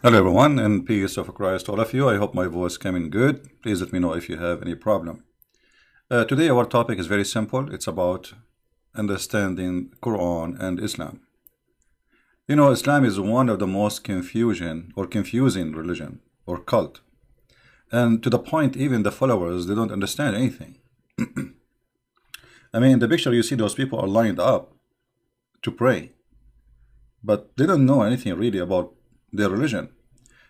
Hello everyone, and peace of Christ all of you. I hope my voice came in good. Please let me know if you have any problem. Today our topic is very simple. It's about understanding Quran and Islam. You know, Islam is one of the most confusing religion or cult. And to the point, even the followers, they don't understand anything. I mean, in the picture you see those people are lined up to pray, but they don't know anything really about their religion.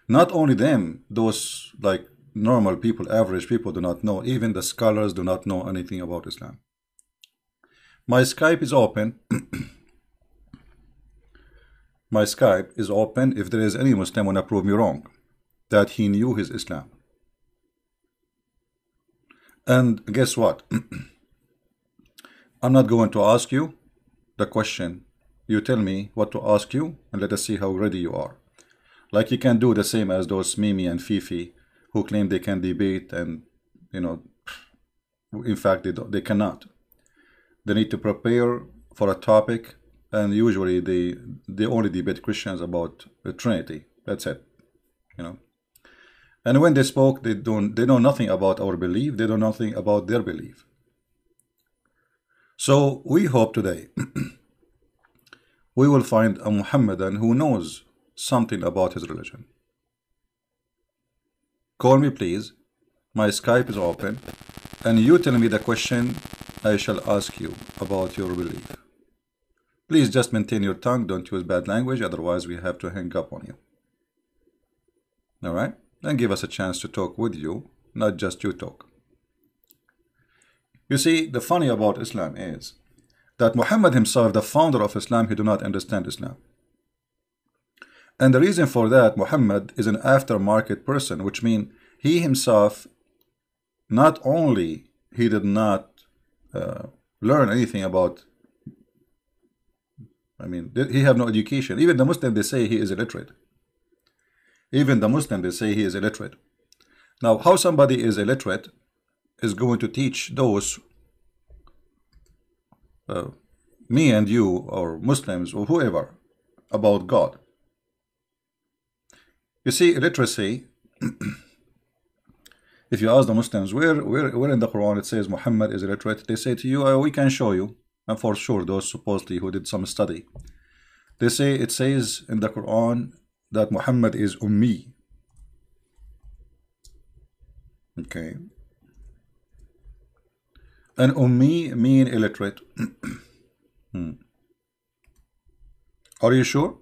Not only them, those like normal people, average people do not know. Even the scholars do not know anything about Islam. My Skype is open. My Skype is open if there is any Muslim want to prove me wrong, that he knew his Islam. And guess what? I'm not going to ask you the question. You tell me what to ask you, and let us see how ready you are. Like you can do the same as those Mimi and Fifi who claim they can debate, and you know, in fact they cannot. They need to prepare for a topic, and usually they only debate Christians about the Trinity. That's it, you know. And when they spoke, they know nothing about our belief. They know nothing about their belief. So we hope today we will find a Muhammadan who knows something about his religion. Call me please. My Skype is open, and you tell me the question I shall ask you about your belief. Please just maintain your tongue, don't use bad language, otherwise we have to hang up on you. Alright? Then give us a chance to talk with you, not just you talk. You see, the funny about Islam is that Muhammad himself, the founder of Islam, he do not understand Islam. And the reason for that, Muhammad is an aftermarket person, which means he himself, not only he did not learn anything about, I mean, he have no education. Even the Muslim, they say he is illiterate. Even the Muslim, they say he is illiterate. Now, how somebody is illiterate is going to teach those, me and you, or Muslims, or whoever, about God? You see, illiteracy, if you ask the Muslims, where in the Quran it says Muhammad is illiterate, they say to you, we can show you. And for sure, those supposedly who did some study, they say it says in the Quran that Muhammad is ummi. Okay. And ummi mean illiterate. Are you sure?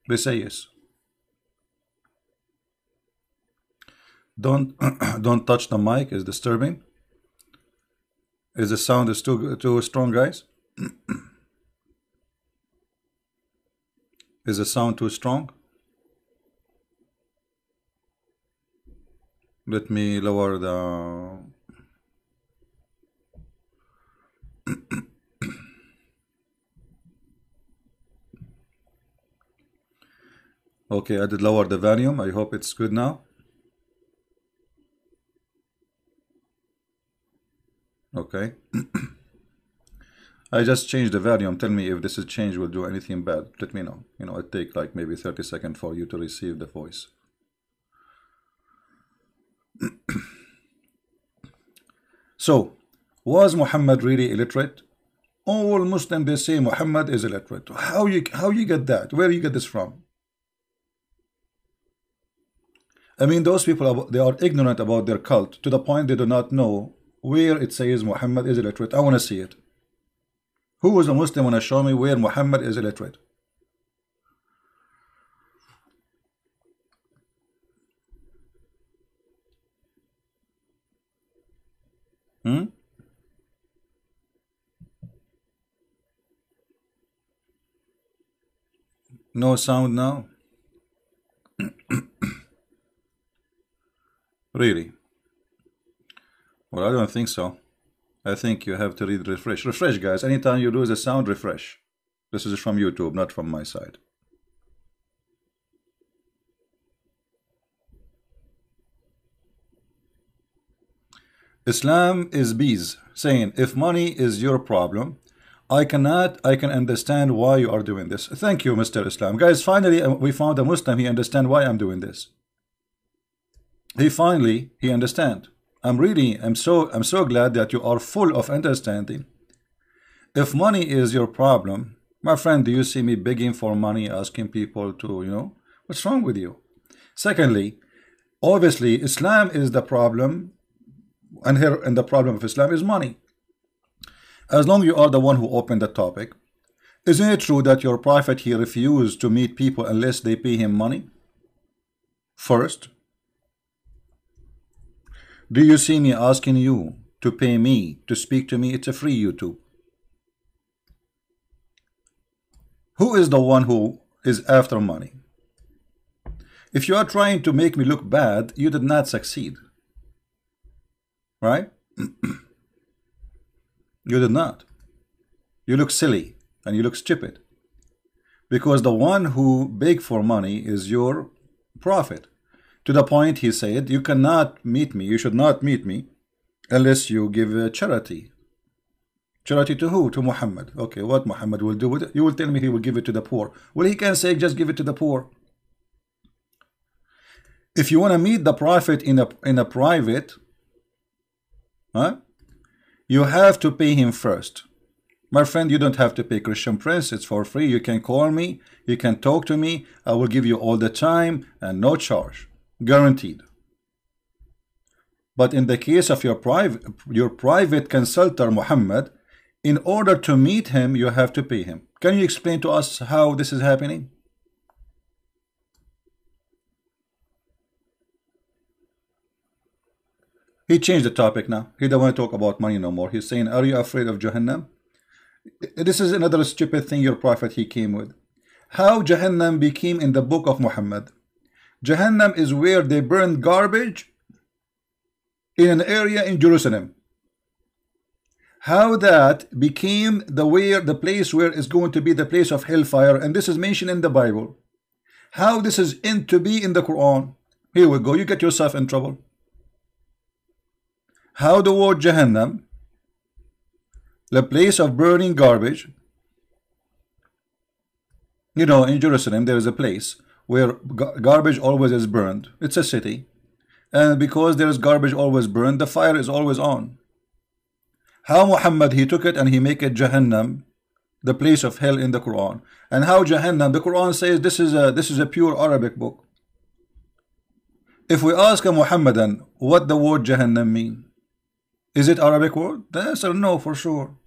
They say yes. Don't touch the mic, it's disturbing. Is the sound too strong, guys? Is the sound too strong? Let me lower the okay, I did lower the volume. I hope it's good now. Okay. I just changed the volume. Tell me if this is change will do anything bad. Let me know. You know, it take like maybe 30 seconds for you to receive the voice. So, was Muhammad really illiterate? All Muslims, they say Muhammad is illiterate. How you get that? Where you get this from? I mean, those people, they are ignorant about their cult to the point they do not know where it says Muhammad is illiterate. I want to see it. Who is a Muslim want to show me where Muhammad is illiterate? No sound now? Really? Well, I don't think so. I think you have to read refresh. Refresh, guys. Anytime you lose a sound, refresh. This is from YouTube, not from my side. Islam is bees, saying if money is your problem, I can understand why you are doing this. Thank you, Mr. Islam. Guys, finally we found a Muslim. He understand why I'm doing this. He understand. I'm so glad that you are full of understanding. If money is your problem, my friend, do you see me begging for money, asking people to, you know, what's wrong with you? Secondly, obviously Islam is the problem, and the problem of Islam is money. As long as you are the one who opened the topic, isn't it true that your prophet, he refused to meet people unless they pay him money? First, do you see me asking you to pay me to speak to me? It's a free YouTube. Who is the one who is after money? If you are trying to make me look bad, you did not succeed. Right? You did not. You look silly and you look stupid. Because the one who begged for money is your prophet. To the point he said, you cannot meet me, you should not meet me unless you give charity. Charity to who? To Muhammad. Okay, what Muhammad will do with it? You will tell me he will give it to the poor. Well, he can say just give it to the poor. If you want to meet the prophet in a private, huh? You have to pay him first. My friend, you don't have to pay. Christian Prince, it's for free. You can call me, you can talk to me. I will give you all the time and no charge. Guaranteed. But in the case of your private consultant Muhammad, in order to meet him, you have to pay him. Can you explain to us how this is happening? He changed the topic now. He don't want to talk about money no more. He's saying, are you afraid of Jahannam? This is another stupid thing your prophet he came with. How Jahannam became in the book of Muhammad. Jahannam is where they burn garbage in an area in Jerusalem. How that became the place where is going to be the place of hellfire, and this is mentioned in the Bible. How this is to be in the Quran. Here we go. You get yourself in trouble. How the word Jahannam, the place of burning garbage, you know, in Jerusalem there is a place where garbage always is burned. It's a city, and because there is garbage always burned, the fire is always on. How Muhammad he took it and he make it Jahannam, the place of hell in the Quran. And how Jahannam, the Quran says this is a pure Arabic book. If we ask a Muhammadan what the word Jahannam mean, is it Arabic word? The answer no, for sure.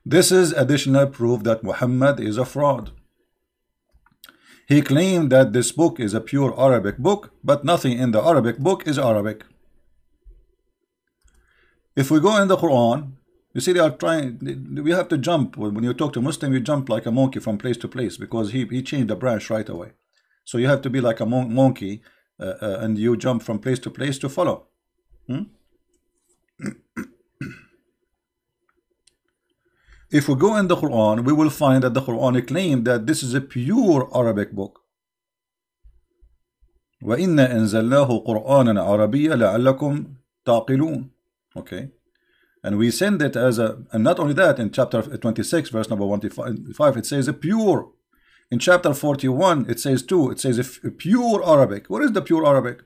This is additional proof that Muhammad is a fraud. He claimed that this book is a pure Arabic book, but nothing in the Arabic book is Arabic. If we go in the Quran, you see they are trying, we have to jump. When you talk to Muslim, you jump like a monkey from place to place because he changed the branch right away. So you have to be like a monkey and you jump from place to place to follow. If we go in the Quran, we will find that the Quran claimed that this is a pure Arabic book. وَإِنَّا أَنزَلْنَاهُ قُرْآنًا عَرَبِيًّا لَعَلَّكُمْ تَعْقِلُونَ. Okay, and we send it as and not only that, in chapter 26 verse number 155 it says a pure. In chapter 41 it says too, it says a pure Arabic. What is the pure Arabic?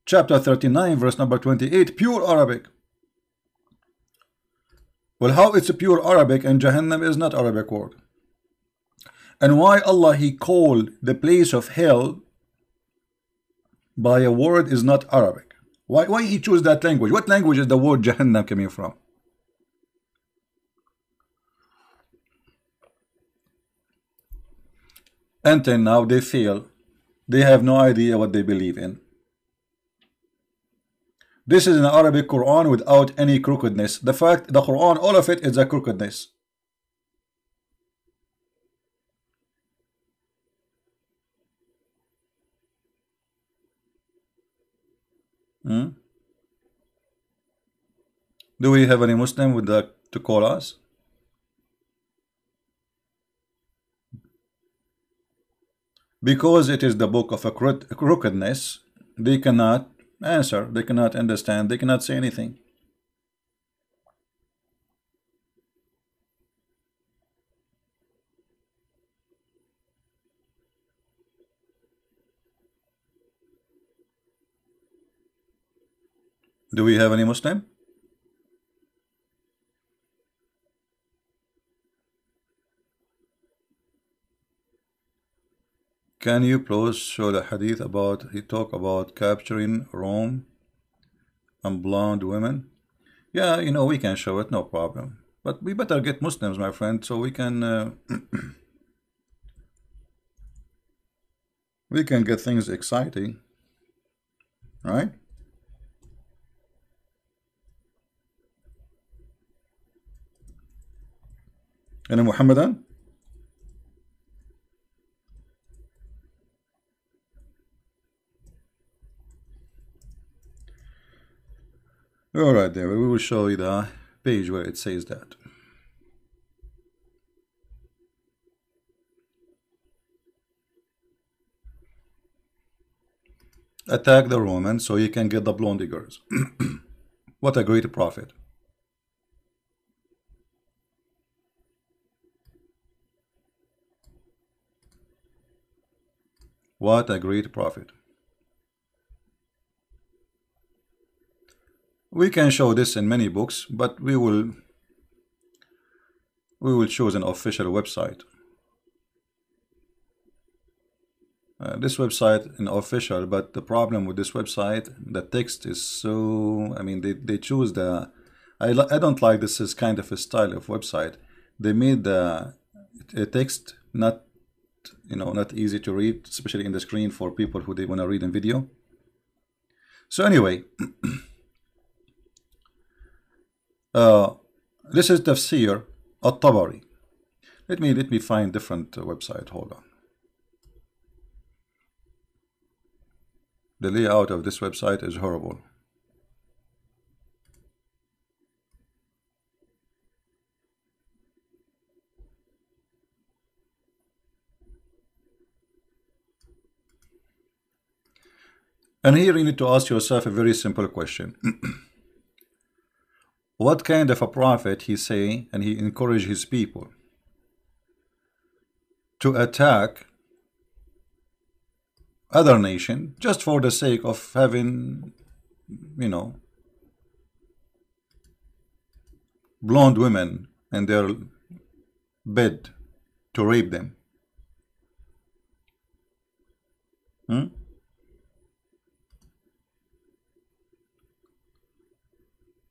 Chapter 39 verse number 28, pure Arabic. Well, how it's a pure Arabic and Jahannam is not Arabic word? And why Allah he called the place of hell by a word is not Arabic? Why he choose that language? What language is the word Jahannam coming from? Until now they feel they have no idea what they believe in. This is an Arabic Quran without any crookedness. The fact, the Quran, all of it is a crookedness. Do we have any Muslim with that to call us? Because it is the book of a crookedness, they cannot answer, they cannot understand, they cannot say anything. Do we have any Muslim? Can you please show the hadith about he talk about capturing Rome and blonde women? Yeah, you know, we can show it, no problem. But we better get Muslims, my friend, so we can we can get things exciting, right? And Muhammadan? All right, there we will show you the page where it says that. Attack the Romans so you can get the blonde girls. What a great prophet. What a great prophet. We can show this in many books, but we will choose an official website. This website is official, but the problem with this website, the text is so, I mean, they choose the, I don't like this is kind of a style of website. They made the text not, you know, not easy to read, especially in the screen for people who they want to read in video. So anyway, this is Tafsir At-Tabari. Let me find different website. Hold on. The layout of this website is horrible. And here you need to ask yourself a very simple question. What kind of a prophet he say and he encourage his people to attack other nation just for the sake of having, you know, blonde women in their bed to rape them?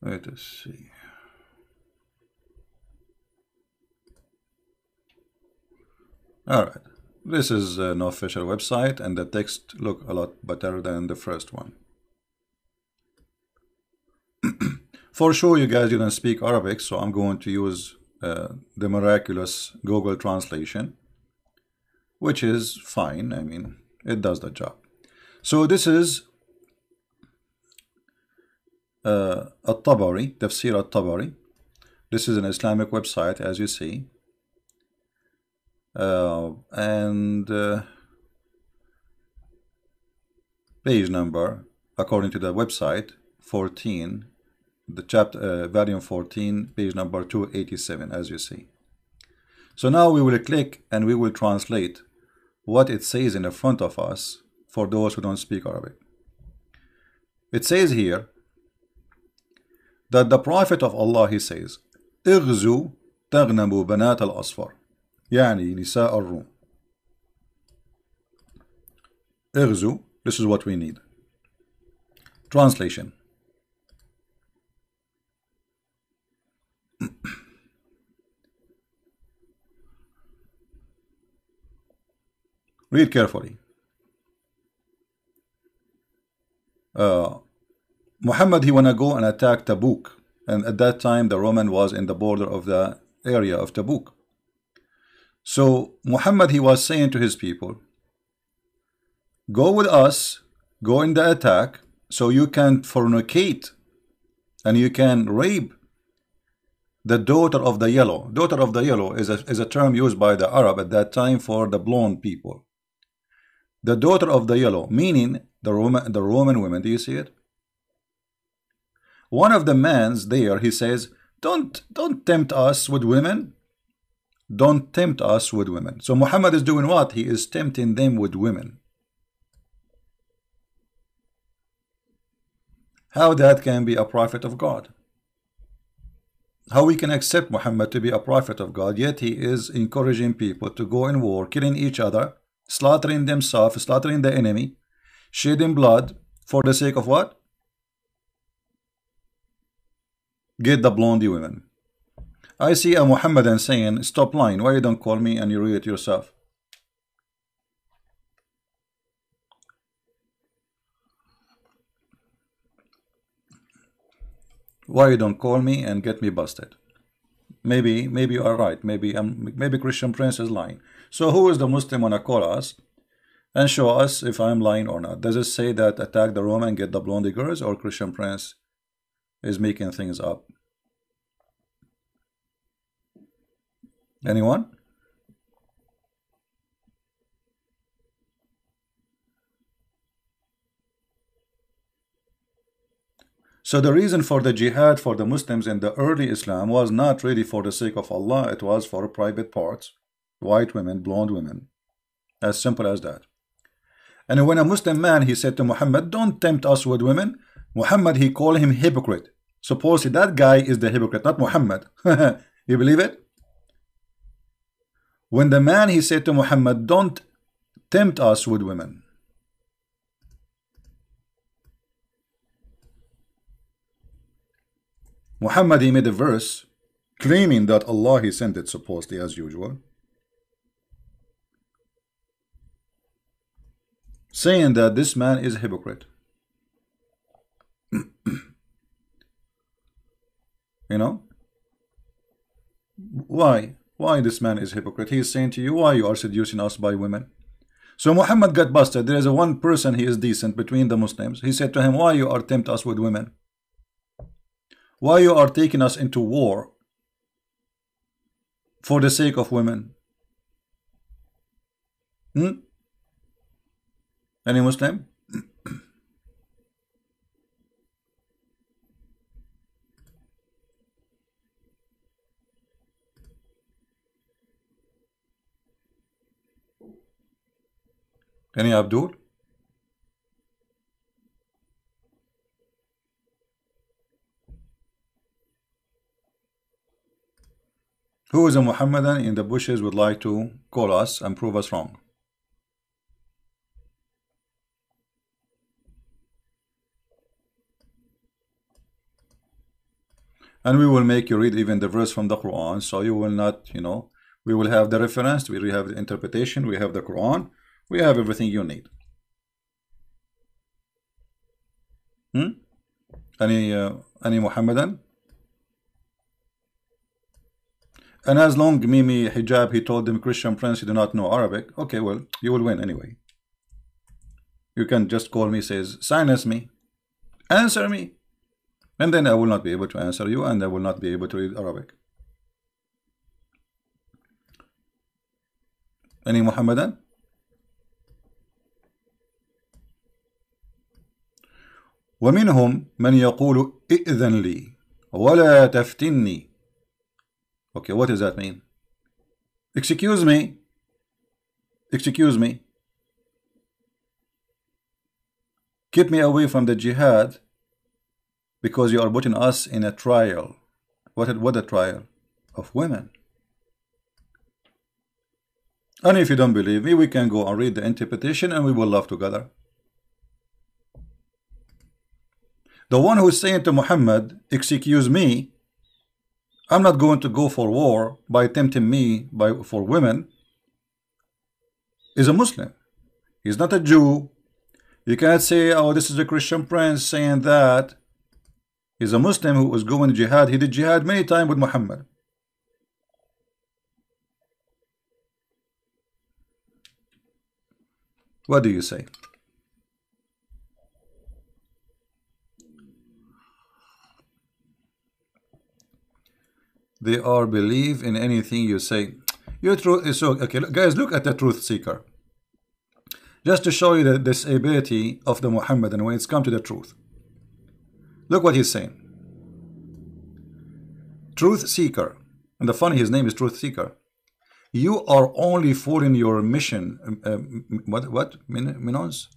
Let us see. All right. This is an official website, and the text look a lot better than the first one. For sure, you guys didn't speak Arabic, so I'm going to use the miraculous Google translation, which is fine. I mean, it does the job. So this is At-Tabari, Tafsir At-Tabari. This is an Islamic website, as you see. Page number, according to the website, 14, the chapter, volume 14, page number 287, as you see. So now we will click and we will translate what it says in the front of us for those who don't speak Arabic. It says here that the Prophet of Allah, he says, اغزوا تغنموا بنات الأصفر, يعني نساء الروم. اغزوا, this is what we need. Translation. Read carefully. Muhammad, he wanna go and attack Tabuk, and at that time the Roman was in the border of the area of Tabuk. So Muhammad, he was saying to his people, go with us, go in the attack, so you can fornicate and you can rape the daughter of the yellow. Daughter of the yellow is a term used by the Arab at that time for the blonde people. The daughter of the yellow, meaning the Roman women. Do you see it? One of the mans there, he says, don't tempt us with women. Don't tempt us with women. So Muhammad is doing what? He is tempting them with women. How that can be a prophet of God? How we can accept Muhammad to be a prophet of God, yet he is encouraging people to go in war, killing each other, slaughtering themselves, slaughtering the enemy, shedding blood for the sake of what? Get the blondie women. I see a Muhammadan saying, stop lying, why you don't call me and you read it yourself? Why you don't call me and get me busted? Maybe you are right. Maybe Christian Prince is lying. So who is the Muslim wanna call us and show us if I'm lying or not? Does it say that attack the Roman, get the blondie girls, or Christian Prince is making things up? Anyone? So the reason for the jihad for the Muslims in the early Islam was not really for the sake of Allah, it was for private parts, white women, blonde women, as simple as that. And when a Muslim man, he said to Muhammad, don't tempt us with women, Muhammad, he called him hypocrite. Supposedly that guy is the hypocrite, not Muhammad. You believe it? When the man, he said to Muhammad, don't tempt us with women. Muhammad, he made a verse claiming that Allah, he sent it supposedly as usual, saying that this man is a hypocrite. You know? Why this man is a hypocrite? He is saying to you, why you are seducing us by women? So Muhammad got busted. There is a one person, he is decent between the Muslims. He said to him, why you are tempt us with women? Why you are taking us into war for the sake of women? Any Muslim? Any Abdul? Who is a Muhammadan in the bushes would like to call us and prove us wrong? And we will make you read even the verse from the Quran, so you will not, you know, we will have the reference, we have the interpretation, we have the Quran, we have everything you need. Any Muhammadan? And as long Mimi Hijab, he told them, Christian Prince, you do not know Arabic. Okay, well, you will win anyway. You can just call me, says, silence me, answer me. And then I will not be able to answer you, and I will not be able to read Arabic. Any Muhammadan? ومنهم من يقول إذن لي ولا تفتني. Okay, what does that mean? Excuse me. Excuse me. Keep me away from the jihad because you are putting us in a trial. What a trial? Of women. And if you don't believe me, we can go and read the interpretation and we will laugh together. The one who is saying to Muhammad, excuse me, I'm not going to go for war by tempting me for women, is a Muslim. He's not a Jew. You cannot say, oh, this is a Christian Prince saying that. He's a Muslim who was going to jihad. He did jihad many times with Muhammad. What do you say? They are believe in anything you say. Your truth is so okay. Guys, look at the truth seeker. Just to show you the disability of the Muhammadan when it's come to the truth. Look what he's saying. Truth seeker. And the funny, his name is Truth Seeker. You are only fooling your mission. What? Minons?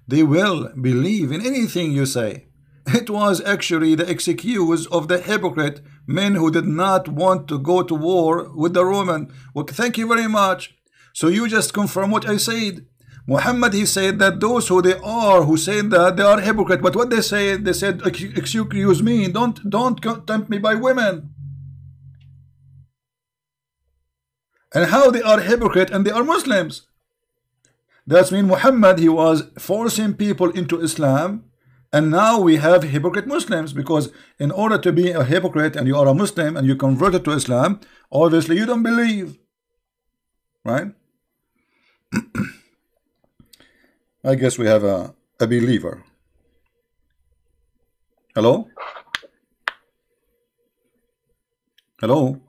They will believe in anything you say. It was actually the excuse of the hypocrite men who did not want to go to war with the Roman. Well, thank you very much. So you just confirm what I said. Muhammad, he said that those who they are, who said that they are hypocrite. But what they said, excuse me, don't tempt me by women. And how they are hypocrite and they are Muslims. That's mean Muhammad, he was forcing people into Islam, and now we have hypocrite Muslims, because in order to be a hypocrite and you are a Muslim and you converted to Islam, obviously you don't believe, right? I guess we have a believer. Hello? Hello?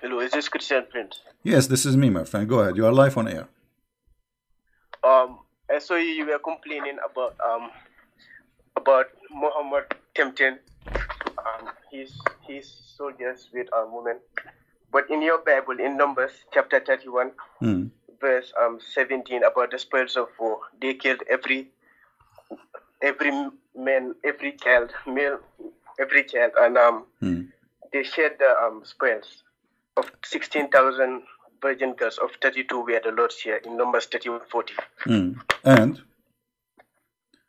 Hello, is this Christian Prince? Yes, this is me, my friend. Go ahead. You are live on air. I saw you were complaining about Muhammad tempting his soldiers with women. But in your Bible, in Numbers chapter 31, verse 17, about the spoils of war, they killed every man, every child, male, every child, and they shared the spoils of 16,000 virgin girls, of 32 were the Lord's share in Numbers 31:40. And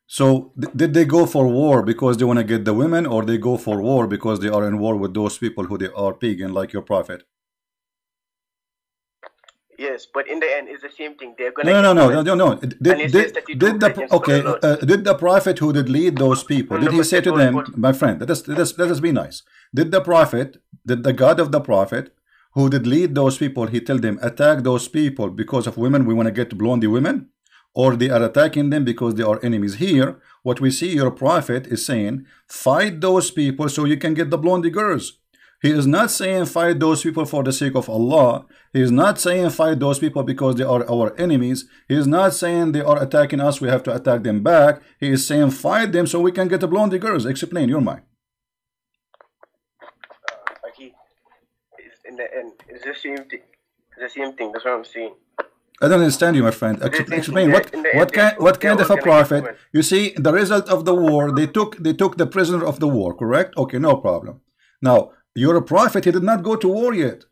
so did they go for war because they want to get the women, or they go for war because they are in war with those people who they are pagan, like your prophet? Yes, but in the end, it's the same thing. They're going no. Did the prophet who did lead those people, did he say to them, my friend, let us be nice. Did the God of the prophet who did lead those people, he tell them, attack those people because of women, we want to get blondie women? Or they are attacking them because they are enemies? Here, what we see your prophet is saying, fight those people so you can get the blondie girls. He is not saying fight those people for the sake of Allah. He is not saying fight those people because they are our enemies. He is not saying they are attacking us, we have to attack them back. He is saying fight them so we can get the blondie girls. Explain your mind. In the end, it's the same thing. It's the same thing. That's what I'm saying. I don't understand you, my friend. Explain what kind of a prophet? You see, the result of the war, they took the prisoner of the war, correct? Okay, no problem. Now, you're a prophet, he did not go to war yet.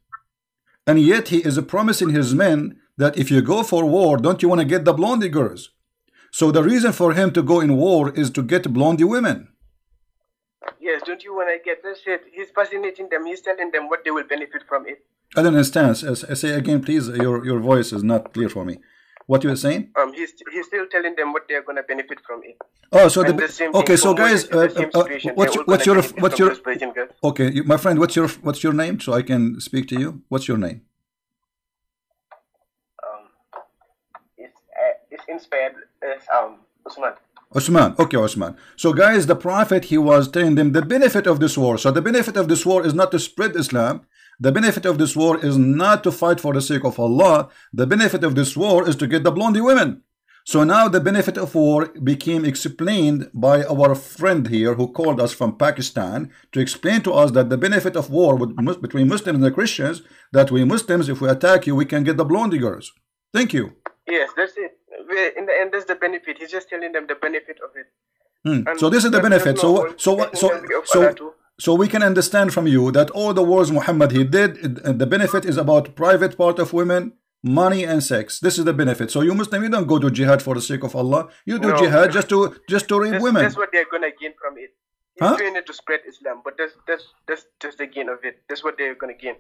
And yet he is promising his men that if you go for war, don't you want to get the blondie girls? So the reason for him to go in war is to get blondie women. Yes, don't you want to get this shit? He's fascinating them. He's telling them what they will benefit from it. I don't understand. Say again, please. Your voice is not clear for me. What you were saying? He's still telling them what they are going to benefit from it. Oh, so okay. So guys, okay, my friend, what's your name, so I can speak to you? What's your name? It's inspired as Usman. Osman. Okay, Osman. So guys, the prophet, he was telling them the benefit of this war. So the benefit of this war is not to spread Islam. The benefit of this war is not to fight for the sake of Allah. The benefit of this war is to get the blondie women. So now the benefit of war became explained by our friend here who called us from Pakistan to explain to us that the benefit of war between Muslims and Christians, that we Muslims, if we attack you, we can get the blondie girls. Thank you. Yes, that's it. In the end, that's the benefit. He's just telling them the benefit of it. So this is the benefit. So we can understand from you that all the wars Muhammad he did, the benefit is about private part of women, money and sex. This is the benefit. So you Muslim, you don't go to jihad for the sake of Allah. You do jihad just to rape women. That's what they're gonna gain from it. He's doing it to spread Islam, but that's just the gain of it. That's what they're gonna gain.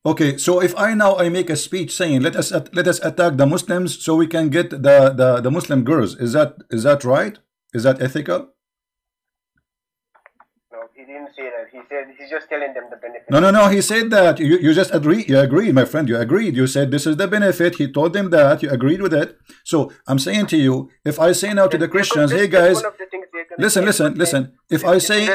Okay, so if I make a speech saying let us attack the Muslims so we can get the Muslim girls, is that right? Is that ethical? No, he didn't say that. He said he's just telling them the benefit. No. He said that. You just agreed. You agreed, my friend. You agreed. You said this is the benefit. He told them that. You agreed with it. So I'm saying to you, if I say now to the Christians, hey guys, listen. If I say,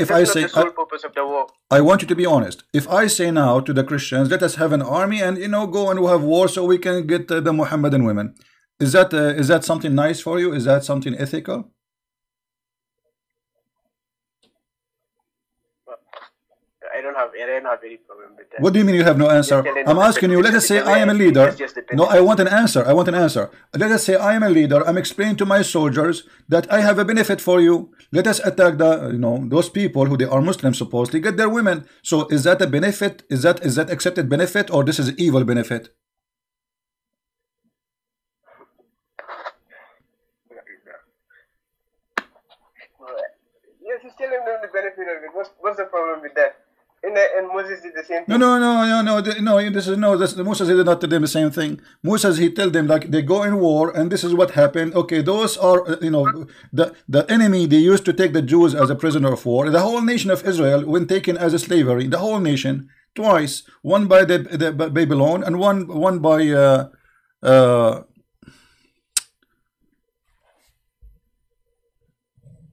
I want you to be honest. If I say now to the Christians, let us have an army and go and have war so we can get the Muhammadan women. Is that something nice for you? Is that something ethical? I don't have don't have any problem with that. What do you mean you have no answer? I'm asking you, let us say I am a leader. No, I want an answer. I want an answer. Let us say I am a leader. I'm explaining to my soldiers that I have a benefit for you. Let us attack the, those people who they are Muslims supposedly get their women. So is that a benefit? Is that accepted benefit, or this is evil benefit? Yes, he's telling them the benefit of it. What's the problem with that? And Moses did the same thing. Moses did not tell them the same thing. Moses, he told them like they go in war and this is what happened. Okay, those are the enemy. They used to take the Jews as a prisoner of war. The whole nation of Israel when taken as a slavery. The whole nation twice. One by the Babylon and one by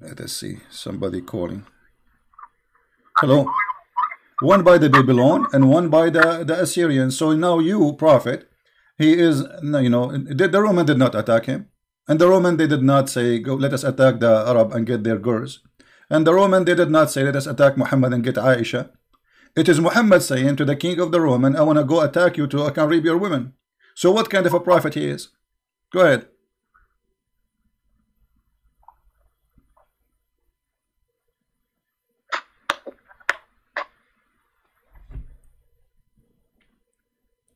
let us see, somebody calling. Hello. One by the Babylon and one by the Assyrians. So now you, prophet, he is, the Roman did not attack him. And the Roman, they did not say, go, let us attack the Arab and get their girls. And the Roman, they did not say, let us attack Muhammad and get Aisha. It is Muhammad saying to the king of the Roman, I want to go attack you I can rape your women. So what kind of a prophet he is? Go ahead.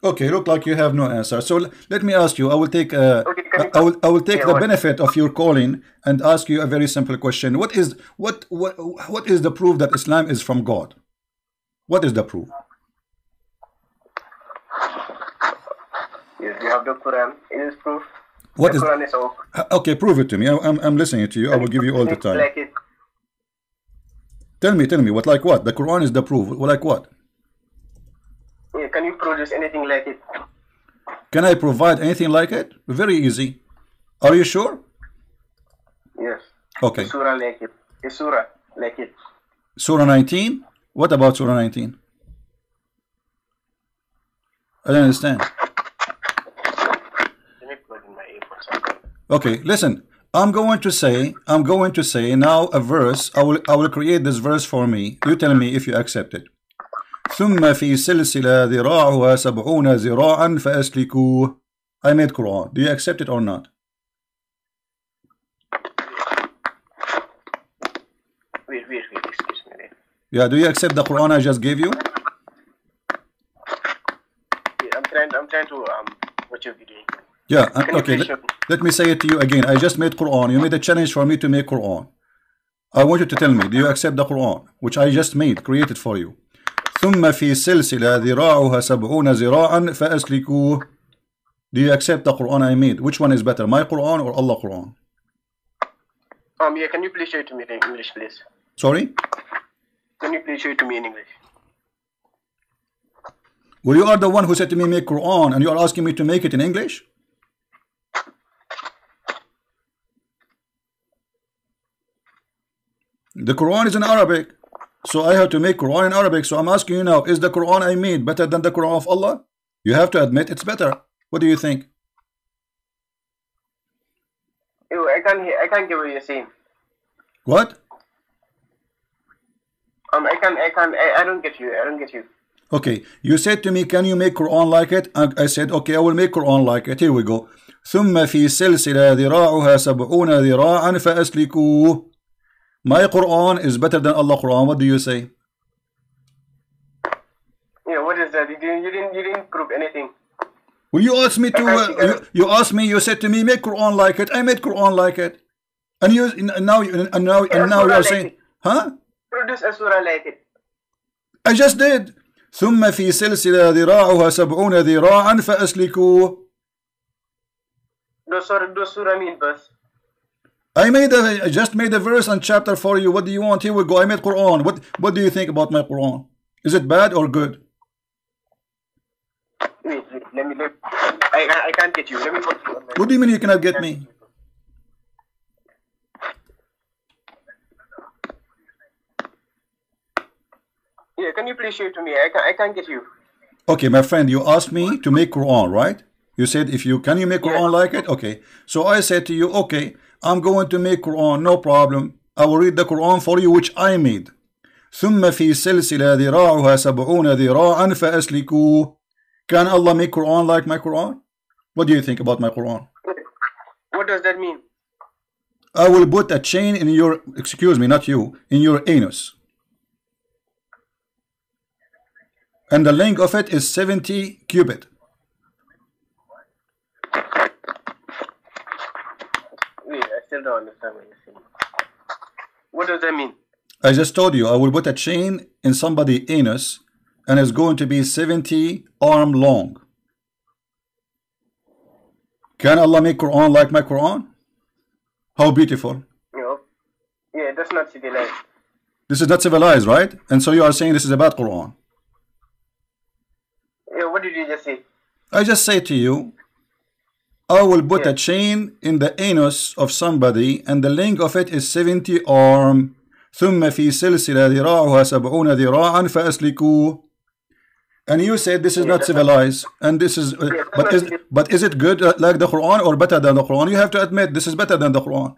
Okay, look like you have no answer. So let me ask you. I will take I will take the benefit of your calling and ask you a very simple question. What is the proof that Islam is from God? What is the proof? Yes, we have the Quran. It is proof. What the is? Quran is all. Okay, prove it to me. I'm listening to you. I will give you all the time. Like it. Tell me. What like what? The Quran is the proof. Like what? Can you produce anything like it? Can I provide anything like it? Very easy. Are you sure? Yes. Okay. A surah like it. A surah like it. Surah 19? What about Surah 19? I don't understand. Let me plug in my earbuds. Okay, listen. I'm going to say now a verse. I will create this verse for me. You tell me if you accept it. ثم في سلسلة ذراعها 70 ذراعا فأسلكوه. I made Quran. Do you accept it or not? Wait, excuse me. Yeah, do you accept the Quran I just gave you? Yeah, I'm trying to watch your video. Yeah, okay. Let me say it to you again. I just made Quran. You made a challenge for me to make Quran. I want you to tell me, do you accept the Quran which I just created for you? ثم في سلسلة ذراعها 70 ذراعا فأسلكوه. Do you accept the Quran I made? Which one is better, my Quran or Allah Quran? Yeah, can you please show it to me in English, please? Sorry? Can you please show it to me in English? Well, you are the one who said to me make Quran and you are asking me to make it in English? The Quran is in Arabic. So I have to make Quran in Arabic. So I'm asking you now, is the Quran I made better than the Quran of Allah? You have to admit it's better. What do you think? I can't get what you're saying. What? I don't get you. Okay, you said to me, can you make Quran like it? I said, okay, I will make Quran like it. Here we go. ثم في سلسلة ذراعها 70 ذراعا فأسلكوه. My Quran is better than Allah Quran. What do you say? Yeah, what is that? You didn't prove anything. Well, you asked me to. You said to me, make Quran like it. I made Quran like it. And now you are saying, huh? Produce a surah like it. I just did. ثم في سلسلة ذراعها 70 ذراعا فأسلكوه. Those surah mean verse. I just made a verse and chapter for you. What do you want? Here we go. I made Quran. What do you think about my Quran? Is it bad or good? Wait, I can't get you. Let me put you on my... What do you mean you cannot get me? Yeah, can you please show it to me? I can't get you. Okay, my friend, you asked me to make Quran, right? You said can you make Quran like it? Okay. So I said to you, okay, I'm going to make Quran, no problem. I will read the Quran for you, which I made. ثم في سلسلة ذراعها 70 ذراعا فأسلكوه. Can Allah make Quran like my Quran? What do you think about my Quran? What does that mean? I will put a chain in your, excuse me, not you, in your anus. And the length of it is 70 cubit. Wait, I still don't understand what you're saying. What does that mean? I just told you I will put a chain in somebody's anus and it's going to be 70 arm long. Can Allah make Quran like my Quran? How beautiful. No. Yeah, that's not civilized. This is not civilized, right? And so you are saying this is a bad Quran. Yeah, what did you just say? I just say to you, I will put a chain in the anus of somebody and the length of it is 70 arm. ثم في سلسلة ذراعها 70 ذراعا فأسلكوه. And you said this is not civilized, and this is, but is it good like the Quran or better than the Quran? You have to admit this is better than the Quran.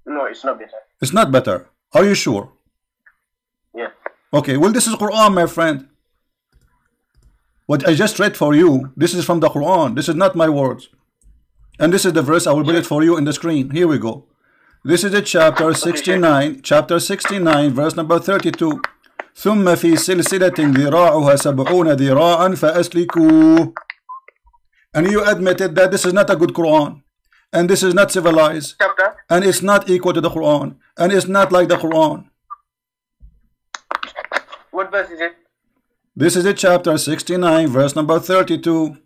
No, it's not better. It's not better. Are you sure? Yeah. Okay. Well, this is Quran, my friend. What I just read for you, this is from the Quran. This is not my words. And this is the verse. I will put it for you in the screen. Here we go. This is a chapter 69, chapter 69, verse number 32. ثم في سلسلة ذراعها 70 ذراعا فأسلكوه. And you admitted that this is not a good Quran, and this is not civilized, Chapter? and it's not equal to the Quran, and it's not like the Quran. What verse is it? This is a chapter 69, verse number 32.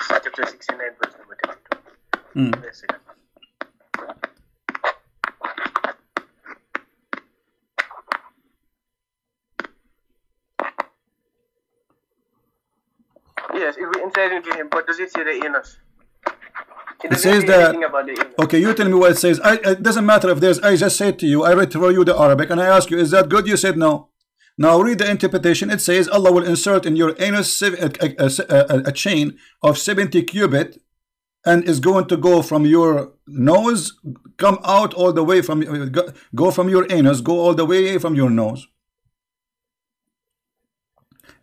Chapter 69, verse number 32. Wait a second. Yes, it will be inside into him, but does it say the anus? It says say that. anything about the anus. Okay, you tell me what it says. It doesn't matter if there's. I just said to you, I read for you the Arabic, and I asked you, is that good? You said no. Now read the interpretation. It says Allah will insert in your anus a chain of 70 cubit, and is going to go from your nose, come out all the way from, go from your anus, go all the way from your nose.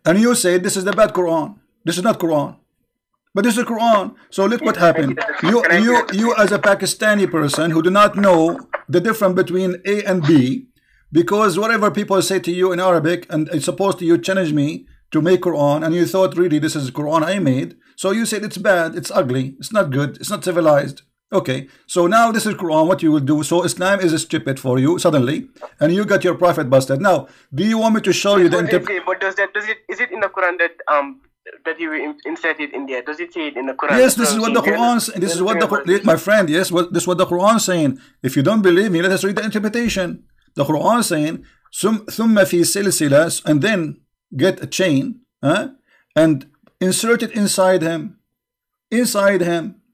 And you say this is the bad Quran. This is not Quran, but this is Quran. So look what happened. You as a Pakistani person who do not know the difference between A and B, because whatever people say to you in Arabic, and it's supposed to you challenge me to make Quran, and you thought really this is Quran I made. So you said it's bad, it's ugly, it's not good, it's not civilized. Okay, so now this is Quran, what you will do. So Islam is stupid for you suddenly, and you got your prophet busted. Now, do you want me to show you the interpretation? But is it in the Quran that that you inserted in there? Does it say it in the Quran? Yes, this is what the Quran. This is what the my friend. Yes, this is what the Quran is saying. If you don't believe me, let us read the interpretation. The Quran is saying ثم في سلسلة, and then get a chain, and insert it inside him,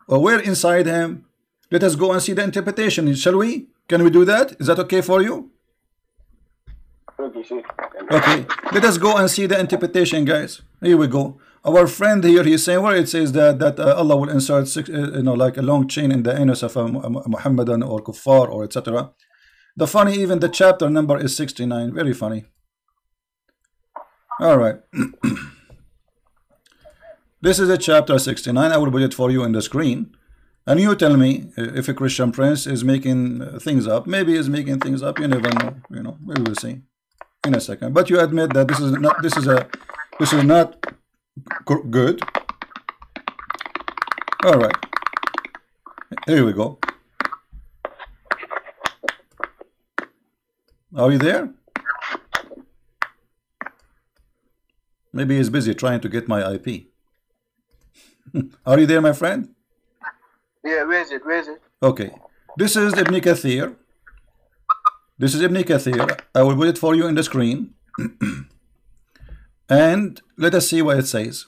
or where inside him. Let us go and see the interpretation. Shall we? Can we do that? Is that okay for you? Okay, sure. Okay, let us go and see the interpretation, guys. Here we go. Our friend here, he's saying where it says that Allah will insert like a long chain in the anus of a Muhammadan or kuffar or etc. The funny, even the chapter number is 69. Very funny. All right. This is a chapter 69. I will put it for you in the screen. And you tell me if a Christian prince is making things up. Maybe he's making things up. You never know. We will see in a second. But you admit that this is not good. All right. Here we go. Are you there? Maybe he's busy trying to get my IP. Are you there, my friend? Yeah, where is it? Okay. This is Ibn Kathir. I will put it for you in the screen. And let us see what it says.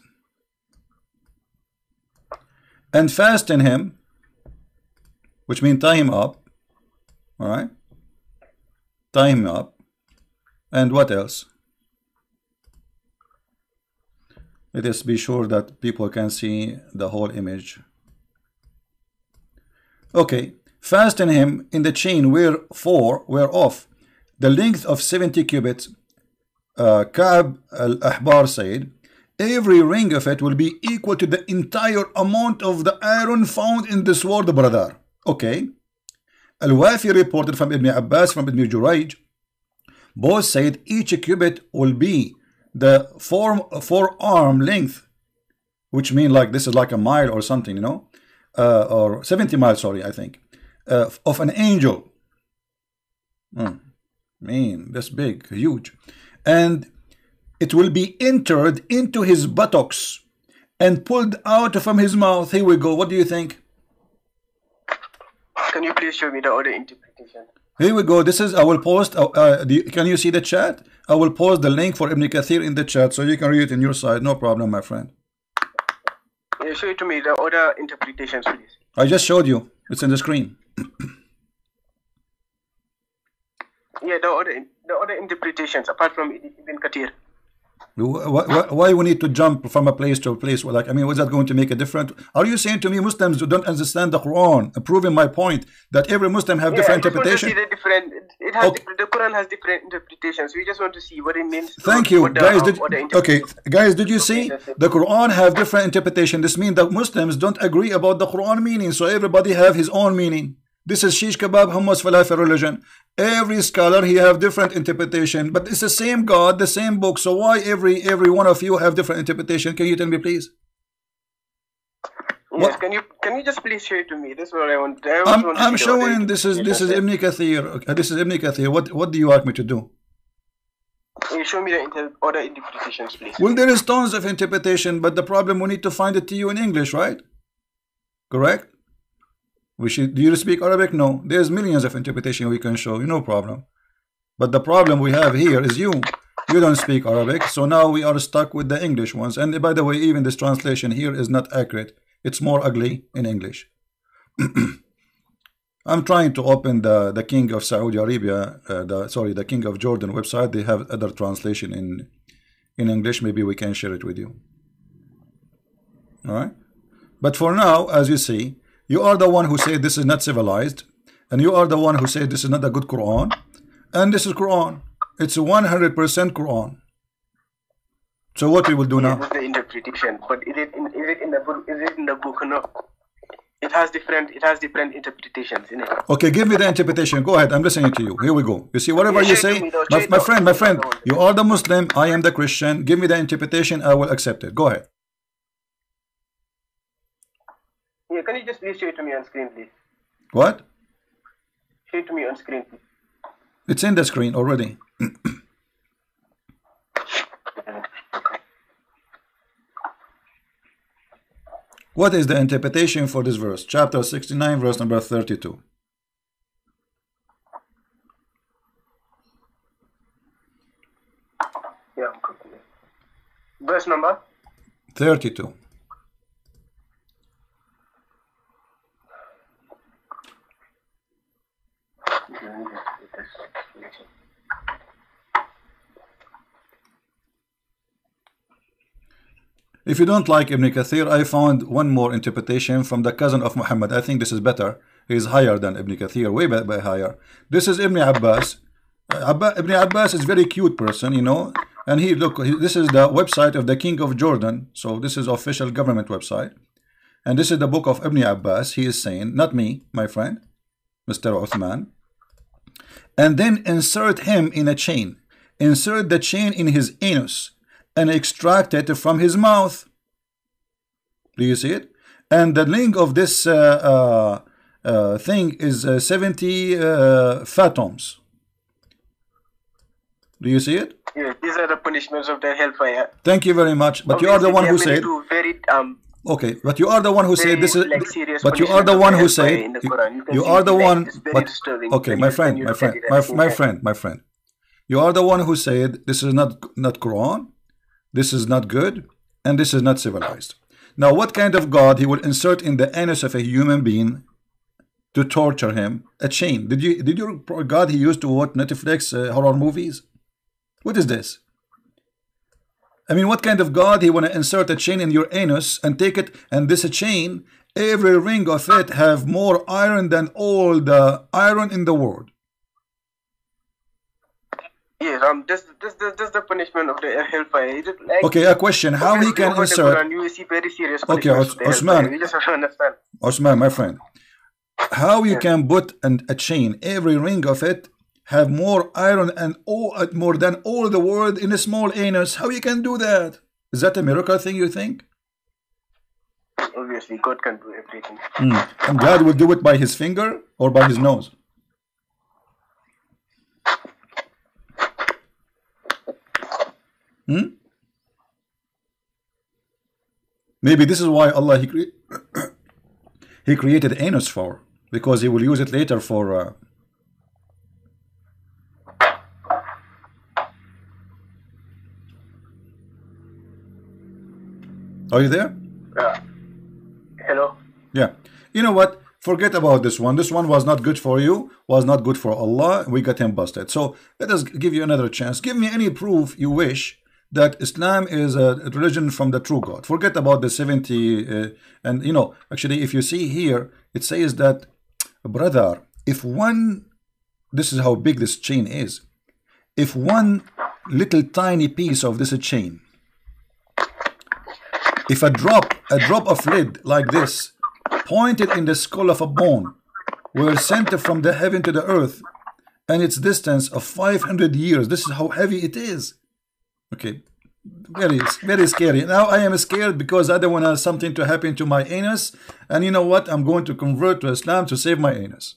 And fasten him, which means tie him up. All right? Tie him up. And what else? Let us be sure that people can see the whole image. Okay, fasten him in the chain whereof the length of 70 cubits, Ka'b al-Ahbar said, every ring of it will be equal to the entire amount of the iron found in this world, brother. Okay. Al-Wafi reported from Ibn Abbas, from Ibn Jurayj, both said each cubit will be the forearm length, which means like this is like a mile or something, you know, or 70 miles, sorry, I think, of an angel. Man, that's big, huge. And it will be entered into his buttocks and pulled out from his mouth. Here we go. What do you think? Can you please show me the other interpretation? Here we go. This is, I will post, can you see the chat? I will post the link for Ibn Kathir in the chat so you can read it in your side. No problem, my friend. Yeah, show it to me, the other interpretations, please. I just showed you. It's in the screen. Yeah, the other interpretations apart from Ibn Kathir. Why we need to jump from a place to a place? Like, I mean, was that going to make a difference? Are you saying to me Muslims who don't understand the Quran, proving my point that every Muslim have different interpretation? The Quran has different interpretations. We just want to see what it means. Thank you, guys. Guys, did you see the Quran have different interpretation? This means that Muslims don't agree about the Quran meaning, so everybody have his own meaning. This is shish kebab, hummus, falafel religion. Every scholar he have different interpretation, but it's the same God, the same book. So why every one of you have different interpretation? Can you tell me, please? Yes, can you just please show it to me? This is what I want. I'm showing. This is Ibn Kathir. Okay, this is Ibn Kathir. What do you want me to do? Can you show me the other interpretations, please? Well, there is tons of interpretation, but the problem we need to find it to you in English, right? Correct? Do you speak Arabic? No. There's millions of interpretation we can show you, no problem. But the problem we have here is you don't speak Arabic, so now we are stuck with the English ones. And by the way, even this translation here is not accurate. It's more ugly in English. I'm trying to open the King of Saudi Arabia, the King of Jordan website. They have other translation in English. Maybe we can share it with you. All right. But for now, as you see, you are the one who said this is not civilized, and you are the one who said this is not a good Quran, and this is Quran. It's 100% Quran. So what we will do now? This is the interpretation, but is it in the book? Is it in the book? No. It has different interpretations in it. Okay, give me the interpretation. Go ahead. I'm listening to you. Here we go. You see, whatever you say, my friend, you are the Muslim. I am the Christian. Give me the interpretation. I will accept it. Go ahead. Yeah, can you just please show it to me on screen, please? What? Show it to me on screen, please. It's in the screen already. What is the interpretation for this verse? Chapter 69, verse number 32. Yeah, verse number 32. If you don't like Ibn Kathir, I found one more interpretation from the cousin of Muhammad. I think this is better. He is higher than Ibn Kathir, way higher. This is Ibn Abbas. Ibn Abbas is a very cute person, you know. And this is the website of the King of Jordan. So this is official government website. And this is the book of Ibn Abbas. He is saying, not me, my friend, Mr. Uthman. And then insert him in a chain. Insert the chain in his anus and extract it from his mouth. Do you see it? And the length of this thing is 70 fathoms. Do you see it? Yeah, these are the punishments of the hellfire. Thank you very much. But you are the one who said. Okay, but you are the one who said this is. But you are the one who said. You are the one. Okay, my friend. You are the one who said this is not Quran. This is not good, and this is not civilized. Now, what kind of God he would insert in the anus of a human being to torture him? A chain. Did your God he used to watch Netflix horror movies? What is this? I mean, what kind of God he want to insert a chain in your anus and take it, and this chain, every ring of it have more iron than all the iron in the world. Yes, this the punishment of the hellfire. Is it like, okay, a question: how he can insert? You will see very serious Okay, Osman. You just have to understand. Osman, my friend, how you can put a chain, every ring of it have more iron and more than all the world in a small anus? How you can do that? Is that a miracle thing, you think? Obviously, God can do everything. And God will do it by his finger or by his nose? Maybe this is why Allah he created anus for, because he will use it later for Are you there? Hello? Yeah. You know what? Forget about this one. This one was not good for you, was not good for Allah. We got him busted. So let us give you another chance. Give me any proof you wish that Islam is a religion from the true God. Forget about the 70 and you know, actually if you see here, it says that, brother, if one, this is how big this chain is, if one little tiny piece of this chain, if a drop of lead like this pointed in the skull of a bone were sent from the heaven to the earth, and its distance of 500 years, this is how heavy it is. Okay, very, very scary. Now I am scared because I don't want something to happen to my anus, and you know what? I'm going to convert to Islam to save my anus.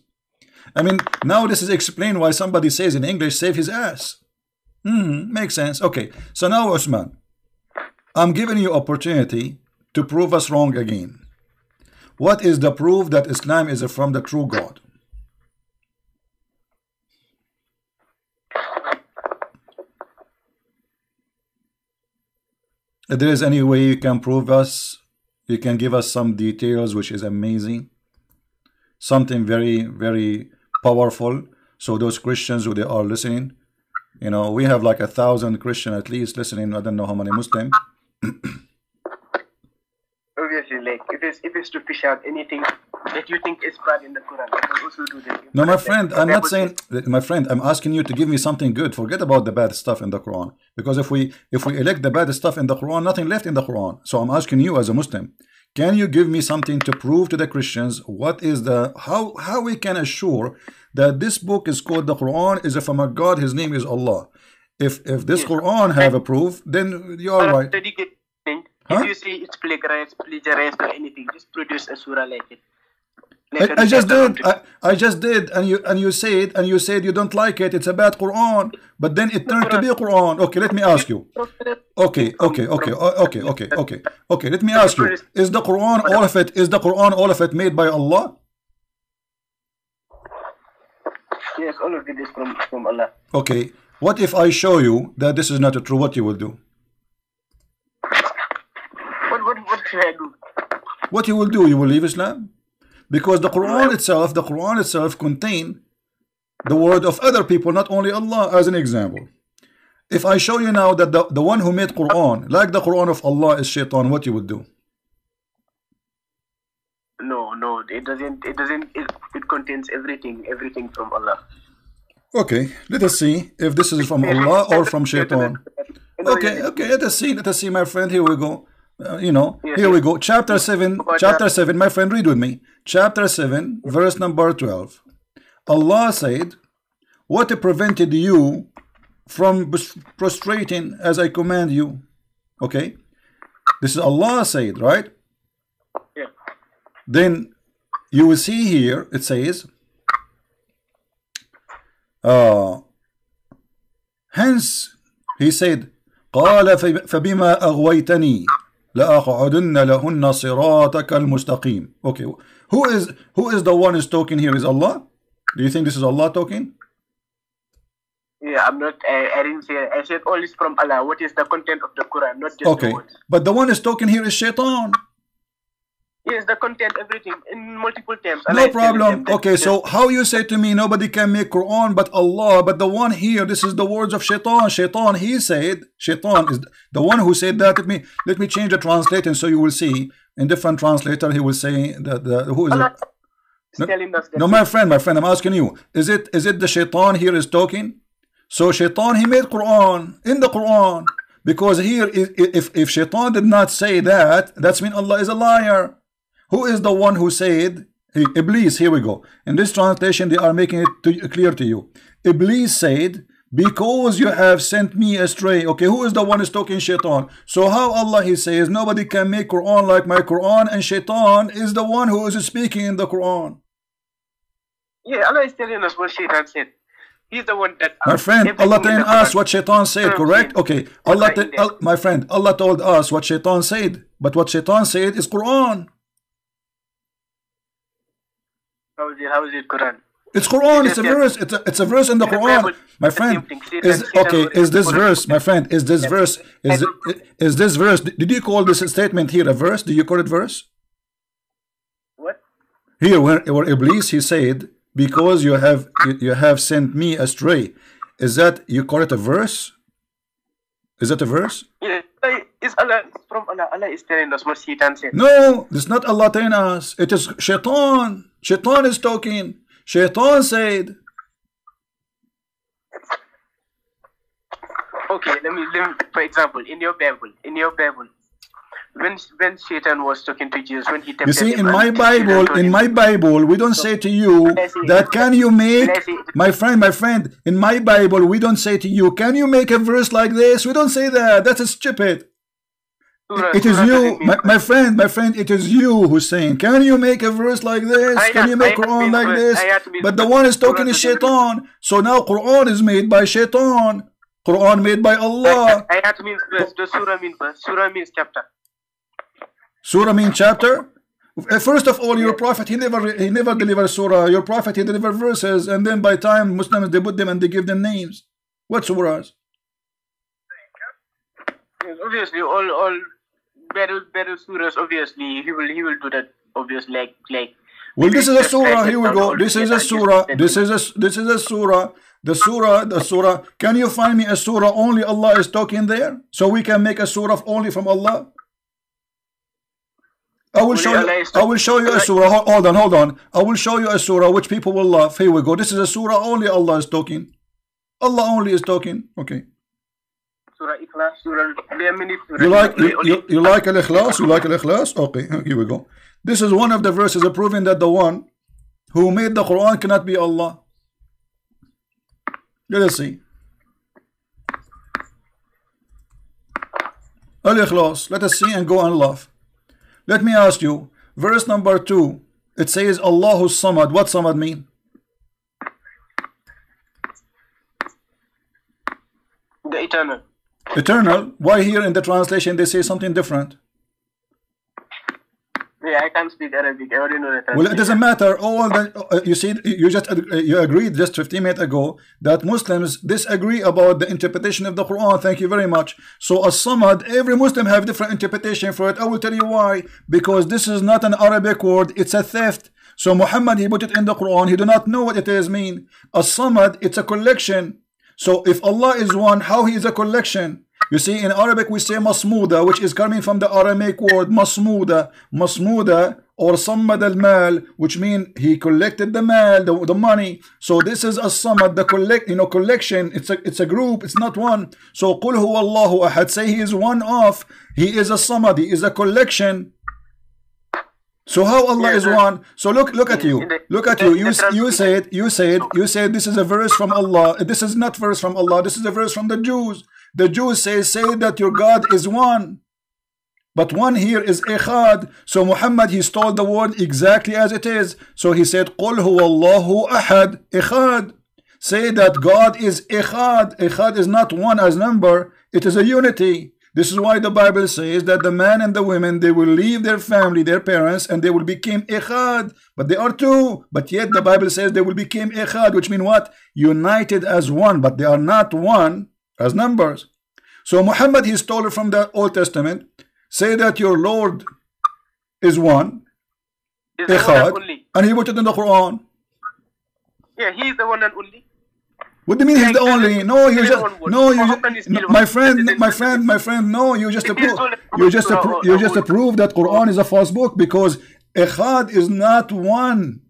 I mean, now this is explained why somebody says in English, save his ass. Makes sense. Okay, so now Osman, I'm giving you opportunity to prove us wrong again. What is the proof that Islam is from the true God? If there is any way you can prove us, you can give us some details, which is amazing. Something very, very powerful. So those Christians who they are listening, you know, we have like 1,000 Christians at least listening. I don't know how many Muslims. Obviously, like if it's to fish out anything that you think is bad in the Quran, I can also do that. No, my friend, I'm not saying, my friend, I'm asking you to give me something good. Forget about the bad stuff in the Quran, because if we elect the bad stuff in the Quran, nothing left in the Quran. So I'm asking you as a Muslim, can you give me something to prove to the Christians what is the how we can assure that this book is called the Quran is from a God, his name is Allah? If this Quran have a proof, then you are right. If you say it's plagiarized or anything, just produce a surah like it. I just did, and you said you don't like it. It's a bad Quran, but then it turned to be a Quran. Okay, let me ask you. Okay. Let me ask you: is the Quran all of it? Is the Quran all of it made by Allah? Yes, all of it is from Allah. Okay. What if I show you that this is not true? What you will do? What should I do? What you will do? You will leave Islam? Because the Quran itself contain the word of other people, not only Allah. As an example, if I show you now that the one who made Quran, like the Quran of Allah, is shaitan, what you would do? No, it doesn't. It contains everything from Allah. Okay, let us see if this is from Allah or from shaitan. Okay, let us see, my friend. Here we go. Here we go. Chapter 7, my friend, read with me. Chapter 7, verse number 12. Allah said, what prevented you from prostrating as I command you? Okay. This is Allah said, right? Yeah. Then you will see here, it says, hence, he said, قال فبما أغويتني لأقعدن لهن صراطك المستقيم. Okay, who is the one who's talking here? Is Allah? Do you think this is Allah talking? Yeah, I'm not. I didn't say. I said all is from Allah. What is the content of the Quran? Not just the words. But the one who's talking here is Shaitan. Yes, the content, everything in multiple terms. No problem. Okay, so how you say to me nobody can make Quran but Allah, but the one here, this is the words of Shaitan. Shaitan, he said, Shaitan is the one who said that. Let me change the translator so you will see. In different translator, he will say that who is it? No, my friend, I'm asking you, is it the Shaitan here is talking? So Shaitan, he made Quran in the Quran, because here if Shaitan did not say that, that's mean Allah is a liar. Who is the one who said? Iblis. Here we go. In this translation they are making it clear to you. Iblis said, because you have sent me astray. Okay, who is the one who's talking? Shaitan. So how Allah, he says nobody can make Quran like my Quran, and Shaitan is the one who is speaking in the Quran? Yeah, Allah is telling us what Shaitan said. He's the one that... My friend, Allah telling us what Shaitan said, correct? Okay, my friend, Allah told us what Shaitan said, but what Shaitan said is Quran. How is it Quran? It's Quran, it's a verse, it's a verse in the Quran. My friend, is this verse, my friend, is this verse, did you call this statement here a verse? Do you call it verse? What? Here, where Iblis, he said, because you have sent me astray. Is that, you call it a verse? Is that a verse? Yeah, it's Allah, from Allah. Allah is telling us what Shaitan said. No, it's not Allah telling us. It is Shaitan. Shaitan is talking. Shaitan said. Okay, let me for example, in your Bible, when Satan was talking to Jesus, when he tempted you see, him, in my Bible, we don't say to you that can you make, my friend, in my Bible, we don't say to you, can you make a verse like this? We don't say that. That's stupid. It is you, my friend, it is you who's saying, can you make a verse like this? Can you make Quran like this? But the one is talking is Shaitan. So now Quran is made by Shaitan. Quran made by Allah. Ayat means verse. The surah means verse. Surah means chapter. Surah means chapter. First of all, your prophet, he never delivered surah. Your prophet, he delivered verses, and then by time Muslims, they put them and they give them names. What surahs? Yes, obviously, all better surahs. Obviously, he will do that. Obviously, like. Well, this is a surah. Here we go. This is a surah. This is a surah. The surah. Can you find me a surah only Allah is talking there, so we can make a surah only from Allah? I will show you a surah. Hold on. I will show you a surah which people will love. Here we go. This is a surah only Allah is talking. Allah only is talking. Okay. Surah Ikhlas. Surah. You like Al-Ikhlas? You like Al-Ikhlas? Okay. Here we go. This is one of the verses proving that the one who made the Quran cannot be Allah. Let us see. Al-Ikhlas. Let us see and go and laugh. Let me ask you, verse number 2, it says Allahu Samad. What Samad mean? The eternal. Eternal? Why here in the translation they say something different? Yeah, I can't speak Arabic. I already know that. Well, it doesn't matter. All the you see, you agreed just 15 minutes ago that Muslims disagree about the interpretation of the Quran. Thank you very much. So as-Samad, every Muslim have different interpretation for it. I will tell you why. Because this is not an Arabic word; it's a theft. So Muhammad, he put it in the Quran. He do not know what it is mean. As-Samad, it's a collection. So if Allah is one, how he is a collection? You see, in Arabic we say masmuda, which is coming from the Aramaic word masmuda or sammad al-mal, which mean he collected the mal, the money. So this is a samad, the collection. It's a group, it's not one. So qul huwa Allahu ahad, say he is one of, he is a samad, he is a collection. So how Allah is one? So look at you. You said this is a verse from Allah. This is not verse from Allah. This is a verse from the Jews. The Jews say that your God is one. But one here is Echad. So Muhammad, he stole the word exactly as it is. So he said, Qul huwa Allahu ahad, Echad. Say that God is Echad. Echad is not one as number. It is a unity. This is why the Bible says that the man and the women, they will leave their family, their parents, and they will become Echad. But they are two. But yet the Bible says they will become Echad, which means what? United as one. But they are not one as numbers. So Muhammad, he stole it from the Old Testament. Say that your Lord is one, Echad, and he put it in the Quran. Yeah, he is the one and only. What do you mean he's the only? No, you just my friend. No, you just approve that Quran is a false book, because Echad is not one.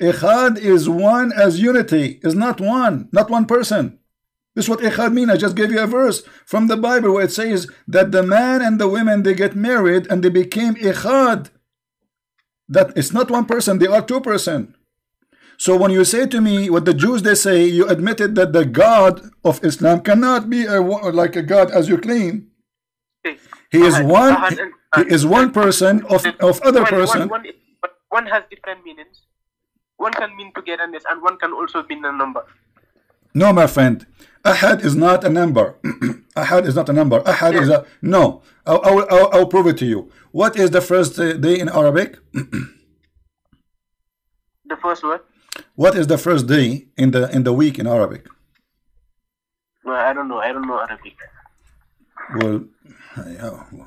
Echad is one as unity. Is not one person. This is what Echad mean. I just gave you a verse from the Bible where it says that the man and the women, they get married and they became Echad. That it's not one person, they are 2%. So when you say to me what the Jews they say, you admitted that the God of Islam cannot be like a God as you claim. He is one. He is one person of other person. One has different meanings. One can mean togetherness, and one can also mean a number. No, my friend. Ahad is not a number. Ahad is not a number. Ahad is a no. I'll prove it to you. What is the first day in Arabic? The first what? What is the first day in the week in Arabic? Well, I don't know. I don't know Arabic. Well,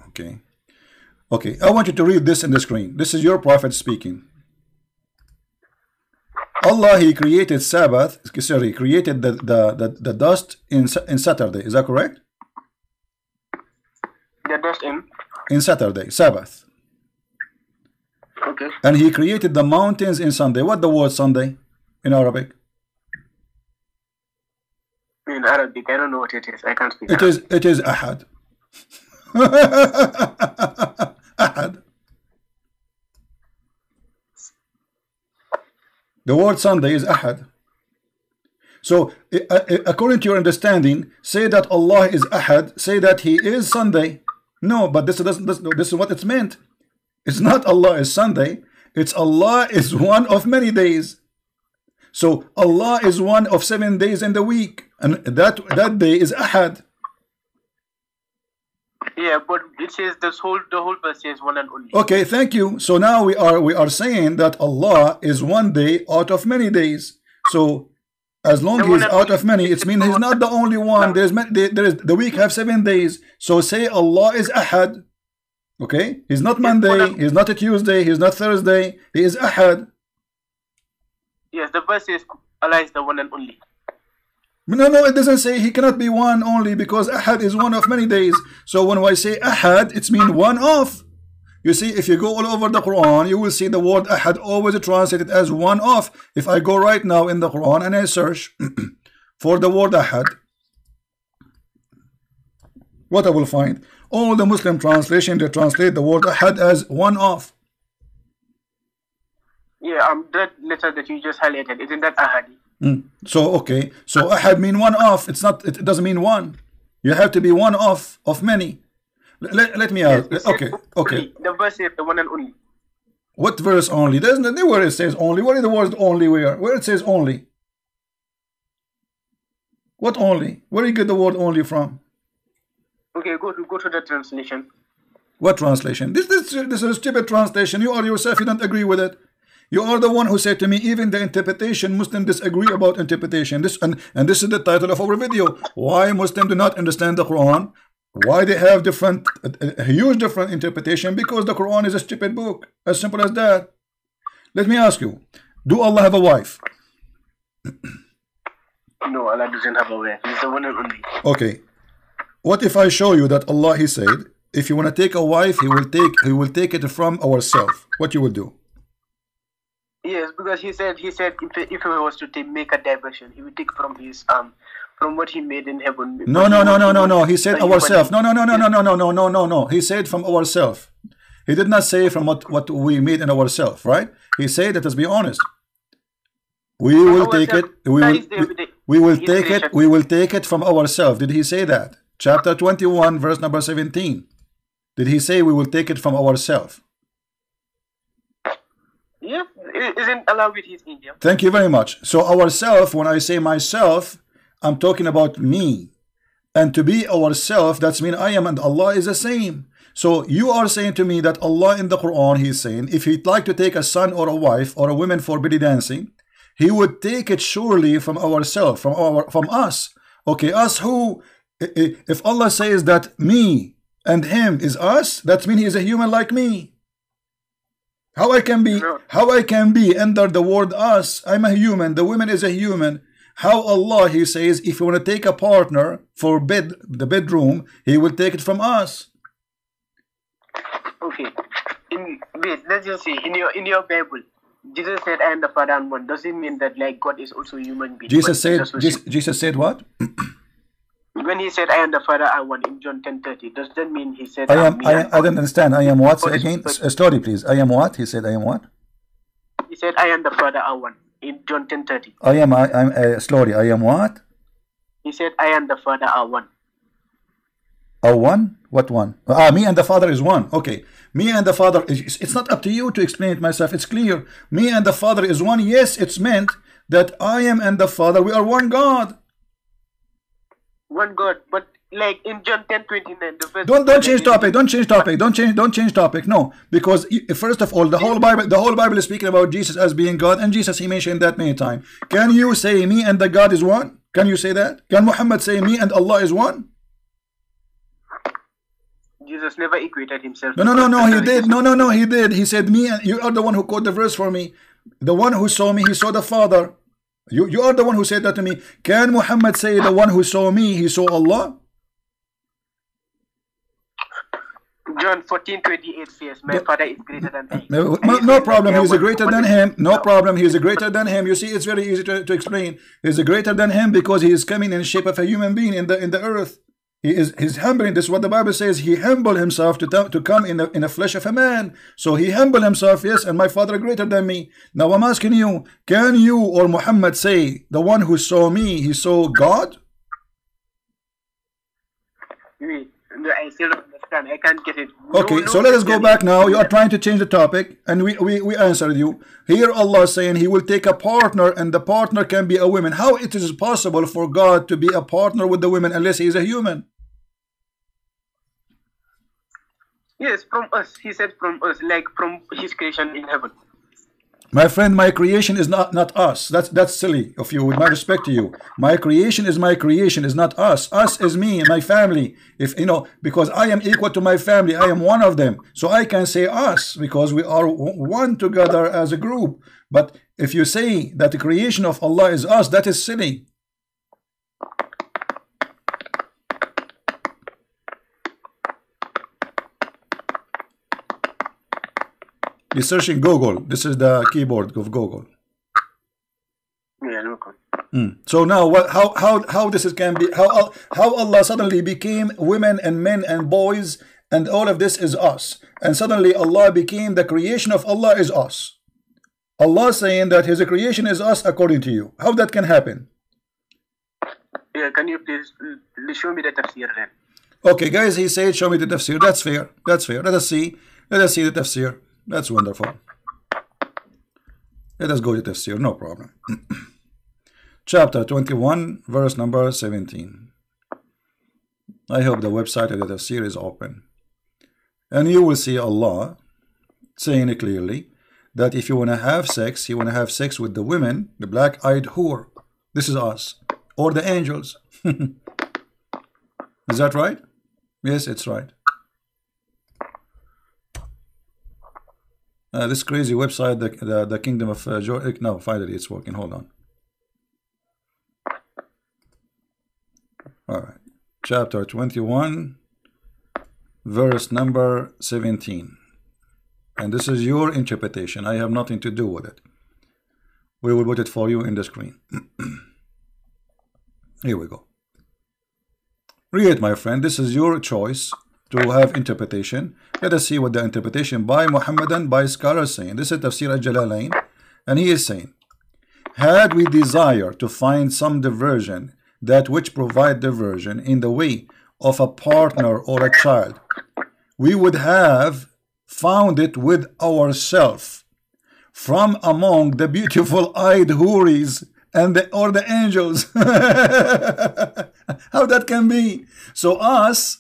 okay. Okay, I want you to read this in the screen. This is your prophet speaking. Allah, he created Sabbath, sorry, created the dust in Saturday. Is that correct? The dust in Saturday, Sabbath. Okay. And he created the mountains in Sunday. What the word Sunday in Arabic? In Arabic, I don't know what it is. I can't speak. It is Ahad. Ahad. The word Sunday is Ahad. So, according to your understanding, say that Allah is Ahad. Say that He is Sunday. No, but this is what it's meant. It's not Allah is Sunday. It's Allah is one of many days. So Allah is one of 7 days in the week, and that day is Ahad. Yeah, but it says the whole verse says one and only. Okay, thank you. So now we are saying that Allah is one day out of many days. So as long as He's out of many, it means He's not the only one. The week have 7 days. So say Allah is Ahad. Okay, He's not Monday, He's not a Tuesday, He's not Thursday, He is Ahad. Yes, the verse says Allah is the one and only. No, it doesn't say He cannot be one only, because Ahad is one of many days. So when I say Ahad, it's mean one of. You see, if you go all over the Quran, you will see the word Ahad always translated as one of. If I go right now in the Quran and I search for the word Ahad, what I will find? All the Muslim translation, they translate the word Ahad as one of. Yeah, that letter that you just highlighted, isn't that Ahadi? So okay, so Ahad mean one of. It doesn't mean one. You have to be one of many. Let me ask. Okay. The verse is the one and only. What verse only? There's nothing where it says only. What is the word only? Where it says only? What only? Where do you get the word only from? Okay, go to the translation. What translation? This is a stupid translation. You are yourself, you don't agree with it. You are the one who said to me, even the interpretation, Muslims disagree about interpretation. This is the title of our video. Why Muslims do not understand the Quran? Why they have a huge different interpretation? Because the Quran is a stupid book. As simple as that. Let me ask you, do Allah have a wife? No, Allah doesn't have a wife. He's the one and only. Okay. What if I show you that Allah, He said, if you want to take a wife, He will take it from ourselves. What you will do? Yes, because he said if he was to make a diversion, He would take from his from what He made in heaven. No. He said ourselves. No. He said from ourselves. He did not say from what we made in ourselves, right? He said, let us be honest. We will take it. We will take it from ourselves. Did He say that? Chapter 21, verse number 17. Did He say we will take it from ourselves? Yeah, isn't Allah with His angel? Thank you very much. So ourself, when I say myself, I'm talking about me. And to be ourself, that's mean I am and Allah is the same. So you are saying to me that Allah in the Quran, He's saying, if He'd like to take a son or a wife or a woman for belly dancing, He would take it surely from ourselves, from us. Okay, us who? If Allah says that me and Him is us, that means He is a human like me. How I can be under the word us? I'm a human. The woman is a human. How Allah, He says, if you want to take a partner for the bedroom, He will take it from us. Okay. Wait, let's just see. In your Bible, Jesus said, "I am the Father and one." Does it mean that like God is also a human being? Jesus said what? When he said, I am the Father, I one in John 10:30, does that mean he said, I don't understand. I am what? Say again. Story, please. I am what? He said, I am what? He said, I am the Father, I one in John 10:30. I'm slowly. I am what? He said, I am the Father, I one. A one? What one? Me and the Father is one. Okay. Me and the Father, it's not up to you to explain it myself. It's clear. Me and the Father is one. Yes, it's meant that I am and the Father, we are one God. One God, but like in John 10:29, the verse. Don't change topic. Don't change topic. Don't change topic. No, because first of all, the whole Bible is speaking about Jesus as being God, and Jesus, he mentioned that many times. Can you say me and the God is one? Can you say that? Can Muhammad say me and Allah is one? Jesus never equated himself. No, he did. No, he did. He said me, and you are the one who quote the verse for me. The one who saw me, he saw the Father. You are the one who said that to me. Can Muhammad say the one who saw me, he saw Allah? John 14:28 says, my Father is greater than I. No problem, he's a greater than him. No problem, he's a greater than him. You see, it's very easy to explain. He's a greater than him because he is coming in the shape of a human being in the earth. He's humbling. This is what the Bible says. He humbled himself to come in the flesh of a man. So he humbled himself, yes, and my Father greater than me. Now I'm asking you, can you or Muhammad say the one who saw me, he saw God? I still don't understand. I can't get it. Okay, so let us go back now. You are trying to change the topic, and we answered you. Here Allah is saying he will take a partner, and the partner can be a woman. How it is possible for God to be a partner with the women unless he is a human? Yes, from us. He said from us, like from his creation in heaven. My friend, my creation is not us. That's silly of you, with my respect to you. My creation is not us. Us is me and my family. If you know, because I am equal to my family, I am one of them. So I can say us because we are one together as a group. But if you say that the creation of Allah is us, that is silly. You're searching Google. This is the keyboard of Google. Yeah, look. So now, how this can be? How Allah suddenly became women and men and boys, and all of this is us, and suddenly Allah became the creation of Allah is us. Allah saying that His creation is us according to you. How that can happen? Yeah, can you please show me the tafsir then? Okay, guys, he said, show me the tafsir. That's fair. That's fair. Let us see the tafsir. That's wonderful. Let us go to tafsir, no problem. Chapter 21, verse number 17. I hope the website of the tafsir is open. And you will see Allah saying it clearly that if you want to have sex, you want to have sex with the women, the black-eyed whore. This is us. Or the angels. Is that right? Yes, it's right. This crazy website, the Kingdom of Jordan. No, finally it's working. Hold on. All right. Chapter 21, verse number 17. And this is your interpretation. I have nothing to do with it. We will put it for you in the screen. Here we go. Read, my friend. This is your choice to have interpretation. Let us see what the interpretation by Muhammadan, by scholars saying. This is Tafsir al-Jalalain, and he is saying, had we desire to find some diversion, that which provide diversion in the way of a partner or a child, we would have found it with ourselves from among the beautiful eyed houris and or the angels. How that can be? So us,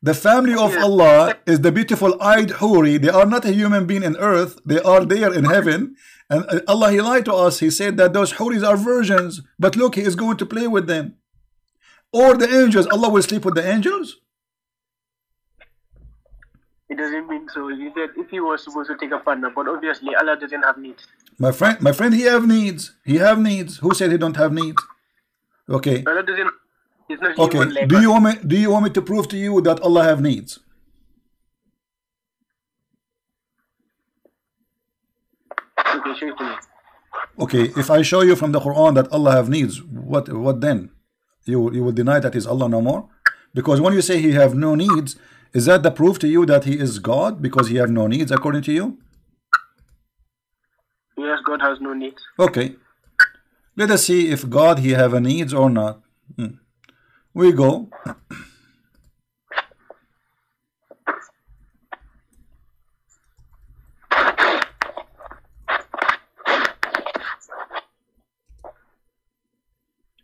the family of Allah, is the beautiful eyed huri. They are not a human being in earth. They are there in heaven. And Allah, He lied to us. He said that those huris are virgins. But look, He is going to play with them. Or the angels. Allah will sleep with the angels? It doesn't mean so. He said if he was supposed to take a partner, but obviously Allah doesn't have needs. My friend, He have needs. He have needs. Who said He don't have needs? Okay. Allah doesn't. He's not okay. Like do you want me to prove to you that Allah have needs? Okay, show it to me. Okay, if I show you from the Quran that Allah have needs, what then? you will deny that he's Allah no more? Because when you say he have no needs, is that the proof to you that he is God because he have no needs according to you? Yes, God has no needs. Okay. Let us see if God he have a needs or not. We go.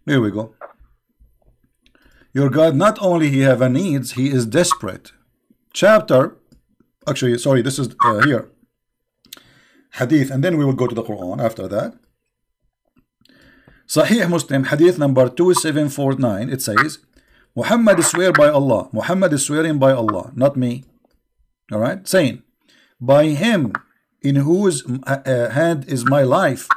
Here we go. Your God not only he have a needs, he is desperate. Chapter, actually, sorry, this is here. Hadith, and then we will go to the Quran after that. Sahih Muslim, hadith number 2749, it says, Muhammad is swear by Allah. Muhammad is swearing by Allah, not me. Alright, saying, by him in whose hand is my life,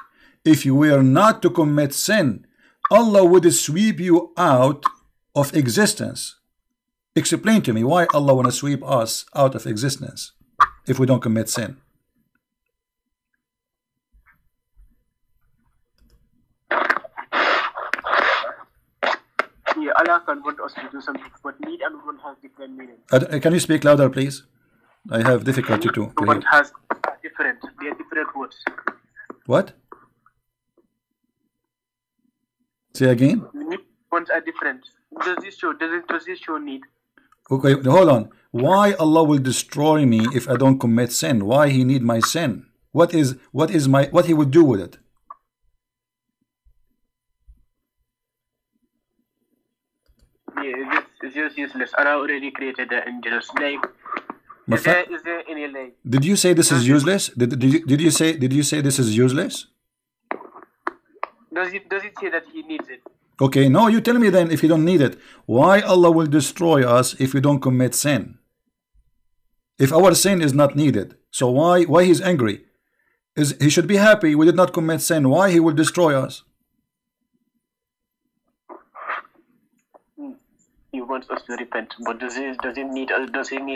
if you were not to commit sin, Allah would sweep you out of existence. Explain to me why Allah want to sweep us out of existence if we don't commit sin. Yeah, Allah can want us to do something, but need and want has different meaning. Can you speak louder, please? I have difficulty to hear. Want has different. They are different words. What? Say again. Ones are different. Does this show need? Okay, hold on. Why Allah will destroy me if I don't commit sin? Why he need my sin? What he would do with it? Yeah, this is just useless. Allah already created the angels. Like, is there any like? Did you say this is useless? Did you say this is useless? Does it say that he needs it? Okay, no, you tell me then if you don't need it. Why Allah will destroy us if we don't commit sin? If our sin is not needed, so why he's angry? He should be happy we did not commit sin. Why he will destroy us? He wants us to repent, but does he need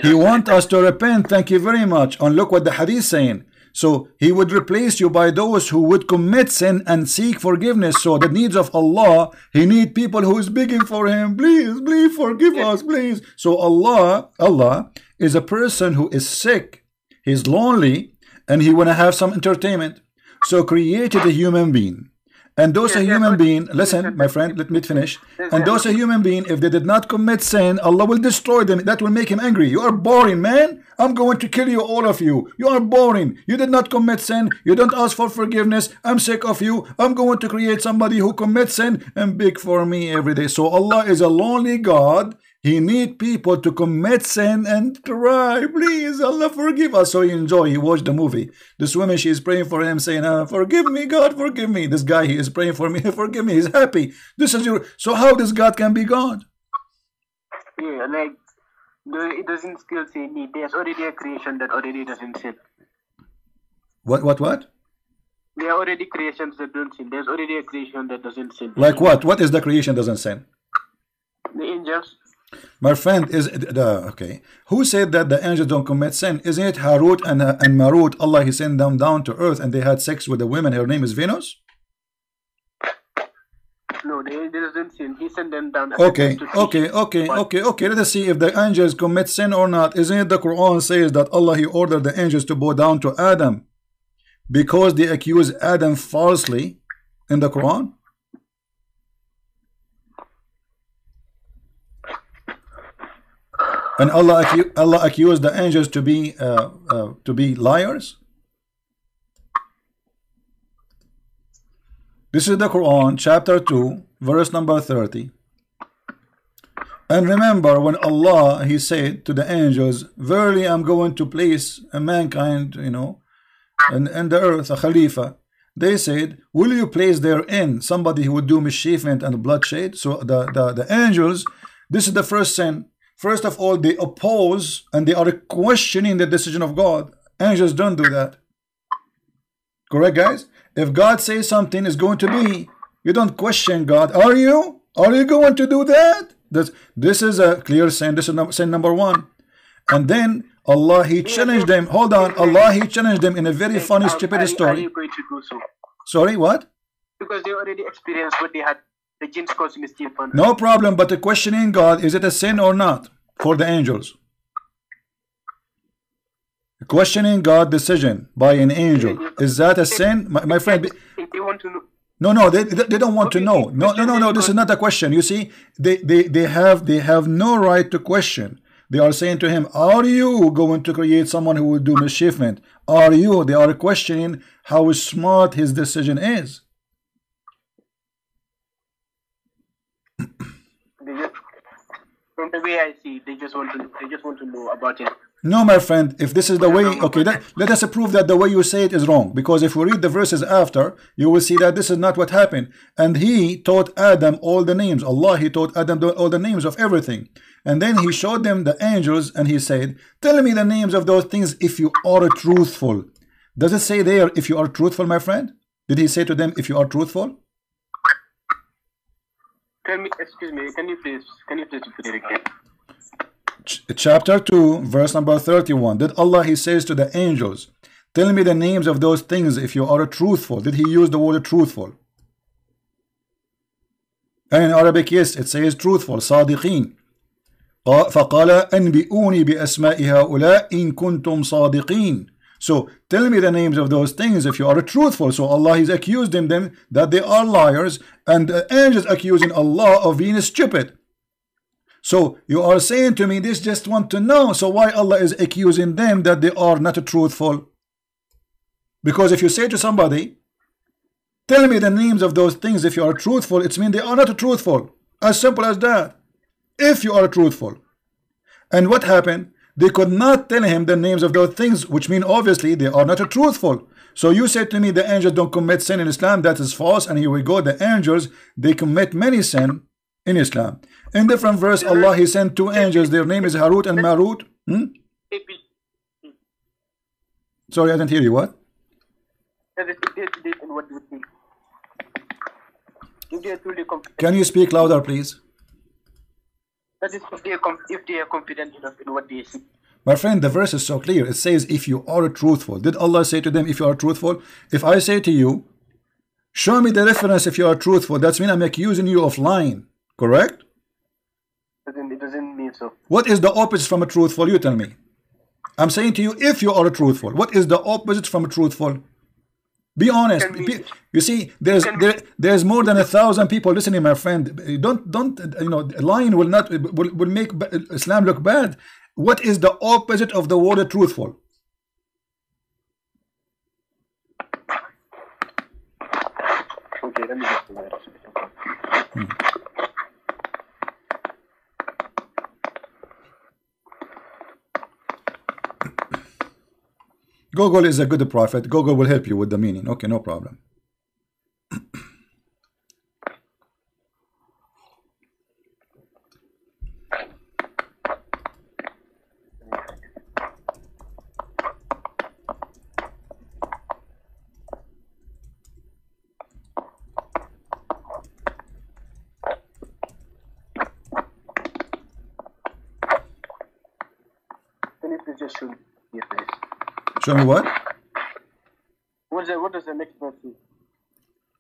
he want us to repent? Thank you very much. And look what the hadith saying. So he would replace you by those who would commit sin and seek forgiveness. So the needs of Allah, he need people who is begging for him, please forgive us, please. So Allah is a person who is sick, he's lonely, and he want to have some entertainment. So created a human being. And those are human being, listen, my friend, let me finish. And those are human being, if they did not commit sin, Allah will destroy them. That will make him angry. You are boring, man. I'm going to kill you, all of you. You are boring. You did not commit sin. You don't ask for forgiveness. I'm sick of you. I'm going to create somebody who commits sin and beg for me every day. So Allah is a lonely God. He need people to commit sin and cry, please, Allah forgive us. So he enjoy, he watched the movie. This woman, she is praying for him, saying, forgive me, God, forgive me. This guy, he is praying for me, forgive me. He's happy. This is your. So how this God can be God? Yeah, like, it doesn't still say need. There's already a creation that already doesn't sin. What? There are already creations that don't sin. There's already a creation that doesn't sin. Like what? What is the creation doesn't sin? The angels. My friend, is okay. Who said that the angels don't commit sin? Isn't it Harut and Marut? Allah, he sent them down to earth and they had sex with a woman. Her name is Venus. No, they doesn't sin. He sent them down. Okay. Let us see if the angels commit sin or not. Isn't it the Quran says that Allah, he ordered the angels to bow down to Adam because they accused Adam falsely in the Quran? And Allah accused the angels to be liars. This is the Quran, chapter 2, verse number 30. And remember when Allah, he said to the angels, verily I'm going to place a mankind, in the earth, a Khalifa. They said, will you place therein somebody who would do mischievement and bloodshed? So the angels, this is the first sin. First of all, they oppose and they are questioning the decision of God. Angels don't do that. Correct, guys? If God says something is going to be, you don't question God. Are you? Are you going to do that? This is a clear sin. This is sin number one. And then Allah, he challenged them. Hold on. Allah, he challenged them in a very funny, stupid story. Are you going to do so? Sorry, what? Because they already experienced what they had the jinns causing mischief. No problem, but the questioning God, is it a sin or not for the angels? Questioning God decision by an angel, is that a sin? My friend, they want to know. No, they don't want to know. No, this is not a question. You see, they have no right to question. They are saying to him, are you going to create someone who will do mischievement? Are you? They are questioning how smart his decision is. From the way I see, they just want to know about it. No, my friend, if this is the way, okay, let us prove that the way you say it is wrong. Because if we read the verses after, you will see that this is not what happened. And he taught Adam all the names. Allah, he taught Adam all the names of everything. And then he showed them the angels and he said, tell me the names of those things if you are truthful. Does it say there if you are truthful, my friend? Did he say to them if you are truthful? Excuse me, can you please repeat it again? Chapter 2, verse number 31. Did Allah, he says to the angels, tell me the names of those things if you are truthful. Did he use the word truthful? And in Arabic, yes, it says truthful, صادقين. فقال أنبئوني بأسماء هؤلاء إن كنتم صادقين. So tell me the names of those things if you are truthful. So Allah is accusing them that they are liars, and the angels accusing Allah of being stupid. So you are saying to me, this just want to know. So why Allah is accusing them that they are not truthful? Because if you say to somebody, tell me the names of those things if you are truthful, it means they are not truthful. As simple as that. If you are truthful. And what happened? They could not tell him the names of those things, which mean obviously they are not truthful. So you said to me the angels don't commit sin in Islam. That is false. And here we go. The angels, they commit many sin in Islam. In different verse, Allah, he sent two angels. Their name is Harut and Marut. Sorry, I didn't hear you. What? Can you speak louder, please? That is if they are confident enough in what they see. My friend, the verse is so clear. It says if you are truthful. Did Allah say to them if you are truthful? If I say to you, show me the reference if you are truthful, that's mean I'm accusing you of lying. Correct? It doesn't mean so. What is the opposite from a truthful? You tell me. I'm saying to you if you are truthful. What is the opposite from a truthful? Be honest. You see, there's more than 1,000 people listening, my friend. Don't you know? Lying will make Islam look bad. What is the opposite of the word truthful? Okay, let me just do that. Google is a good prophet. Google will help you with the meaning. Okay, no problem. Can you please just show me your face? Show me what? What does the next verse say?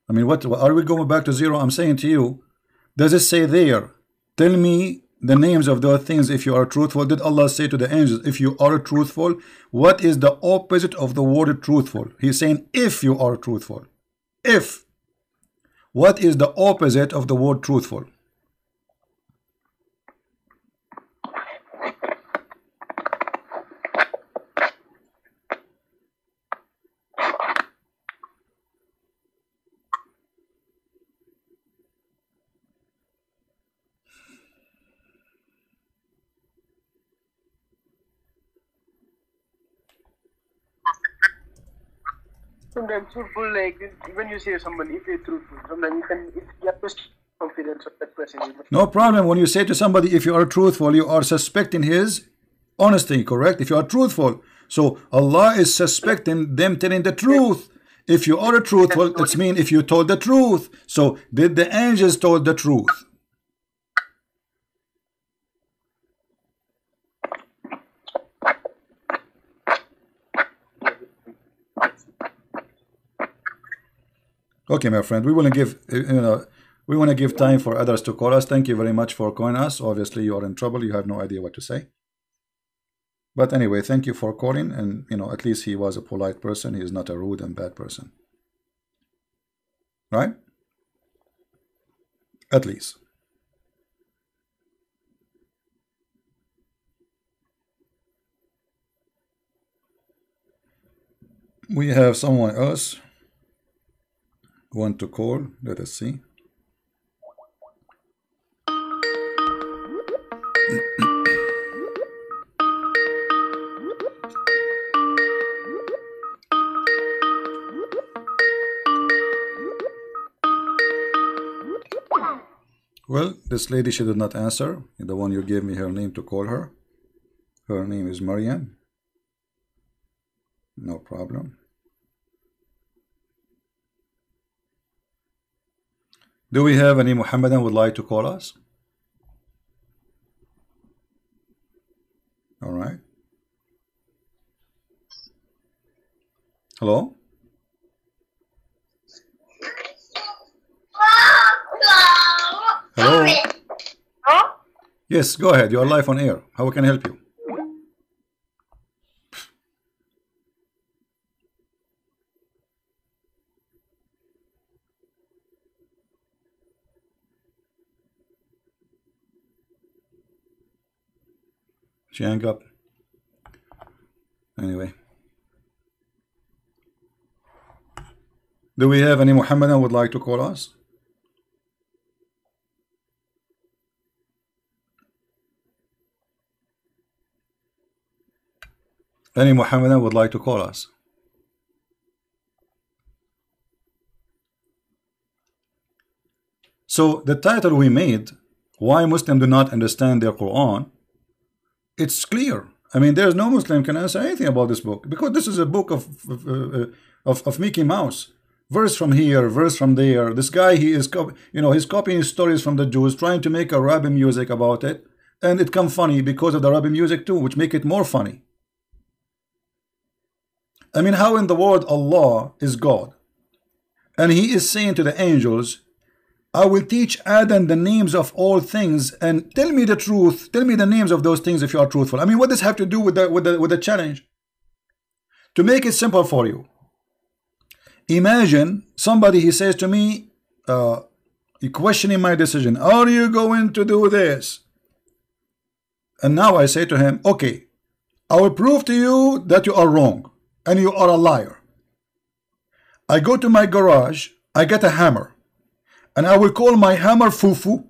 I mean, what are we going back to zero? I'm saying to you, does it say there, tell me the names of those things if you are truthful? Did Allah say to the angels, if you are truthful? What is the opposite of the word truthful? He's saying if you are truthful. If. What is the opposite of the word truthful? Sometimes truthful, like when you say somebody, if you're truthful, sometimes you have to confidence of that person. No problem. When you say to somebody, if you are truthful, you are suspecting his honesty, correct? If you are truthful, so Allah is suspecting them telling the truth. If you are truthful, it's mean if you told the truth. So did the angels told the truth? Okay, my friend, we will give, We want to give time for others to call us. Thank you very much for calling us. Obviously, you are in trouble. You have no idea what to say. But anyway, thank you for calling. And, you know, at least he was a polite person. He is not a rude and bad person. Right? At least. We have someone else want to call. Let us see. Well, this lady, she did not answer. The one you gave me her name to call her. Her name is Mariam. No problem. Do we have any Muhammadan would like to call us? All right. Hello? Hello? Huh? Yes, go ahead. You are live on air. How can I help you? She hung up. Anyway. Do we have any Muhammadan would like to call us? Any Muhammadan would like to call us? So the title we made, why Muslims do not understand their Quran, it's clear. I mean, there's no Muslim can answer anything about this book, because this is a book of Mickey Mouse. Verse from here, verse from there. This guy, he is, he's copying stories from the Jews, trying to make Arabian music about it, and it come funny because of the Arabian music too, which make it more funny. I mean, how in the world Allah is God, and He is saying to the angels, I will teach Adam the names of all things, and tell me the truth. Tell me the names of those things if you are truthful. I mean, what does this have to do with the challenge? To make it simple for you, imagine somebody, he says to me, questioning my decision. Are you going to do this? And now I say to him, okay, I will prove to you that you are wrong and you are a liar. I go to my garage, I get a hammer, and I will call my hammer Fufu.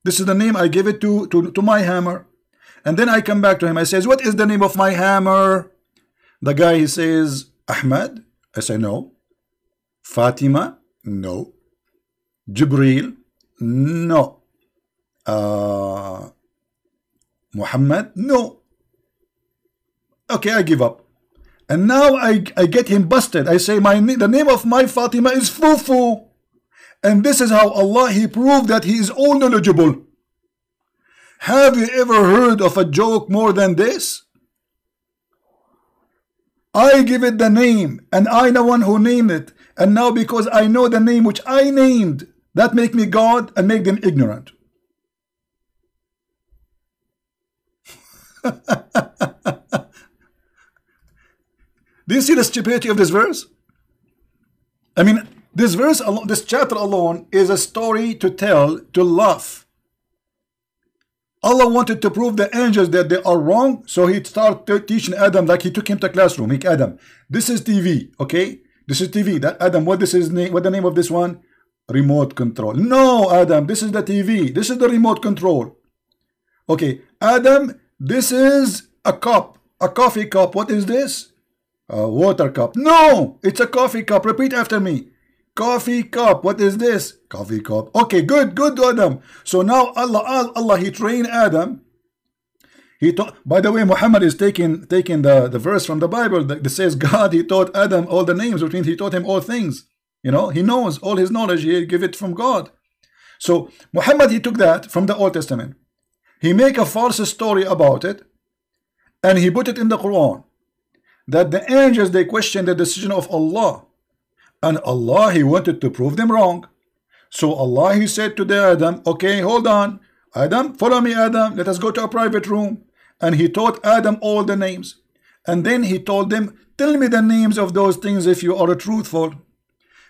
This is the name I give it to my hammer. And then I come back to him. I says, what is the name of my hammer? The guy, he says, Ahmad. I say, no. Fatima? No. Jibril? No. Muhammad? No. Okay, I give up. And now I get him busted. I say, the name of my Fatima is Fufu. And this is how Allah, He proved that He is all knowledgeable. Have you ever heard of a joke more than this? I give it the name, and I the one who named it. And now because I know the name which I named, that make me God and make them ignorant. Do you see the stupidity of this verse? I mean, this verse, this chapter alone is a story to tell, to laugh. Allah wanted to prove the angels that they are wrong, so He started teaching Adam, like He took him to classroom. He, Adam, this is TV, okay? This is TV. That Adam, what the name of this one? Remote control. No, Adam, this is the TV. This is the remote control. Okay, Adam, this is a cup, a coffee cup. What is this? A water cup. No, it's a coffee cup. Repeat after me. Coffee cup. What is this? Coffee cup. Okay, good, Adam. So now Allah, He trained Adam. He taught. By the way, Muhammad is taking the verse from the Bible that says God, He taught Adam all the names, which means He taught him all things. You know, he knows all his knowledge. He give it from God. So Muhammad, he took that from the Old Testament. He make a false story about it, and he put it in the Quran. That the angels, they questioned the decision of Allah. And Allah, He wanted to prove them wrong. So Allah, he said to the Adam, okay, hold on, Adam, follow me, Adam, let us go to a private room. And he taught Adam all the names. And then he told them, tell me the names of those things if you are truthful.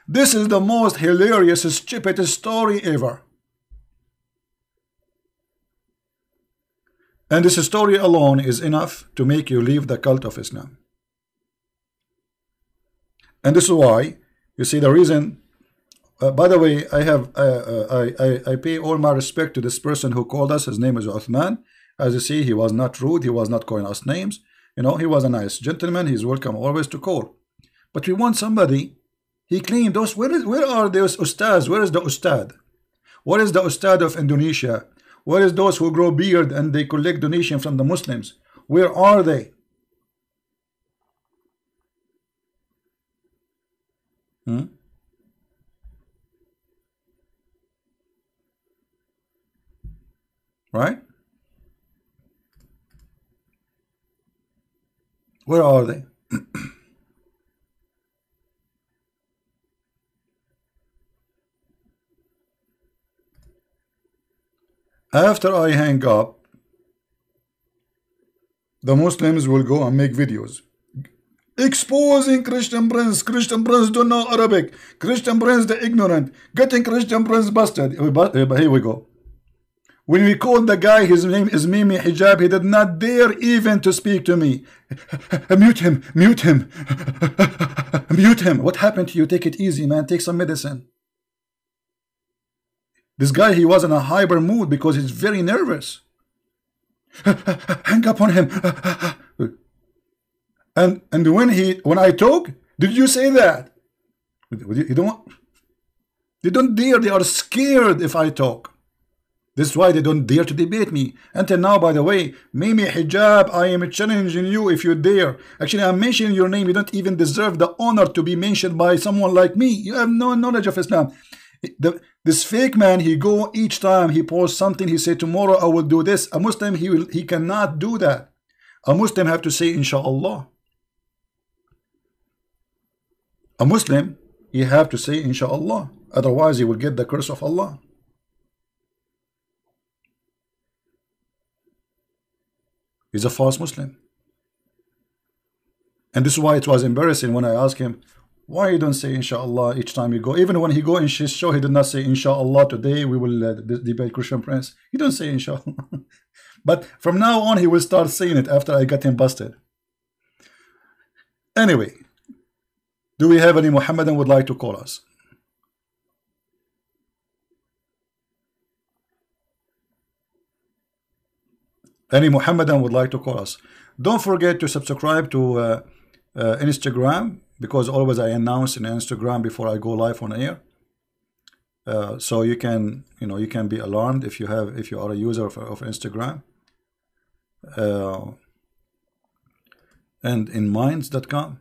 This is the most hilarious, stupidest story ever. And this story alone is enough to make you leave the cult of Islam. And this is why, you see, the reason, by the way, I pay all my respect to this person who called us. His name is Uthman. As you see, he was not rude. He was not calling us names. You know, he was a nice gentleman. He's welcome always to call. But we want somebody. He claimed those. Where are those ustads? Where is the ustad? What is the ustad of Indonesia? Where is those who grow beard and they collect donation from the Muslims? Where are they? Right? Where are they? After I hang up, the Muslims will go and make videos exposing Christian Prince. Christian Prince don't know Arabic. Christian Prince the ignorant. Getting Christian Prince busted. Here we go. When we called the guy, his name is Mimi Hijab, he did not dare even to speak to me. Mute him, mute him, mute him. What happened to you? Take it easy, man. Take some medicine. This guy, he was in a hyper mood because he's very nervous. Hang up on him. And when I talk, did you say that? You don't dare. They are scared if I talk. This is why they don't dare to debate me. Until now, by the way, Mimi Hijab, I am challenging you if you dare. Actually, I'm mentioning your name. You don't even deserve the honor to be mentioned by someone like me. You have no knowledge of Islam. This fake man, he go each time he posts something, he say tomorrow I will do this. A Muslim, he cannot do that. A Muslim have to say inshallah. A Muslim, you have to say inshallah. Otherwise, he will get the curse of Allah. He's a false Muslim. And this is why it was embarrassing when I asked him, why you don't say inshallah each time you go? Even when he go in his show, he did not say inshallah today we will debate Christian Prince. He don't say inshallah. But from now on, he will start saying it after I got him busted. Anyway, do we have any Muhammadan would like to call us? Any Muhammadan would like to call us? Don't forget to subscribe to Instagram, because always I announce in Instagram before I go live on air. So you can be alarmed if you are a user of Instagram. And in minds.com.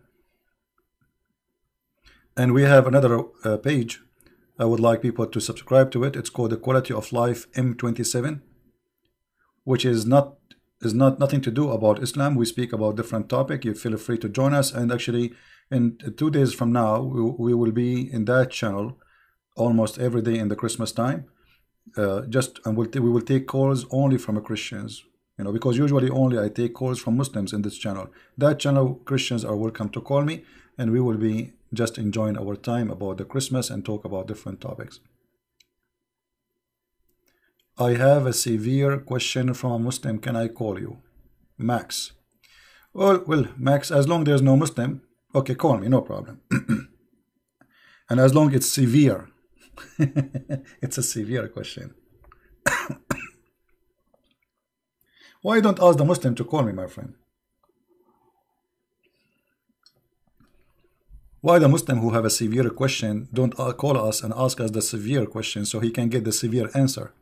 And we have another page. I would like people to subscribe to it. It's called the Quality of Life M27, which is nothing to do about Islam. We speak about different topic. You feel free to join us. And actually, in 2 days from now, we will be in that channel almost every day in the Christmas time. And we will take calls only from Christians. Because usually only I take calls from Muslims in this channel. That channel, Christians are welcome to call me, and we will be just enjoying our time about the Christmas and talk about different topics. I have a severe question from a Muslim. Can I call you? Max. Well, Max, as long there's no Muslim, okay, call me, no problem. And as long it's severe, it's a severe question. Why don't ask the Muslim to call me, my friend? Why the Muslim who have a severe question don't call us and ask us the severe question so he can get the severe answer?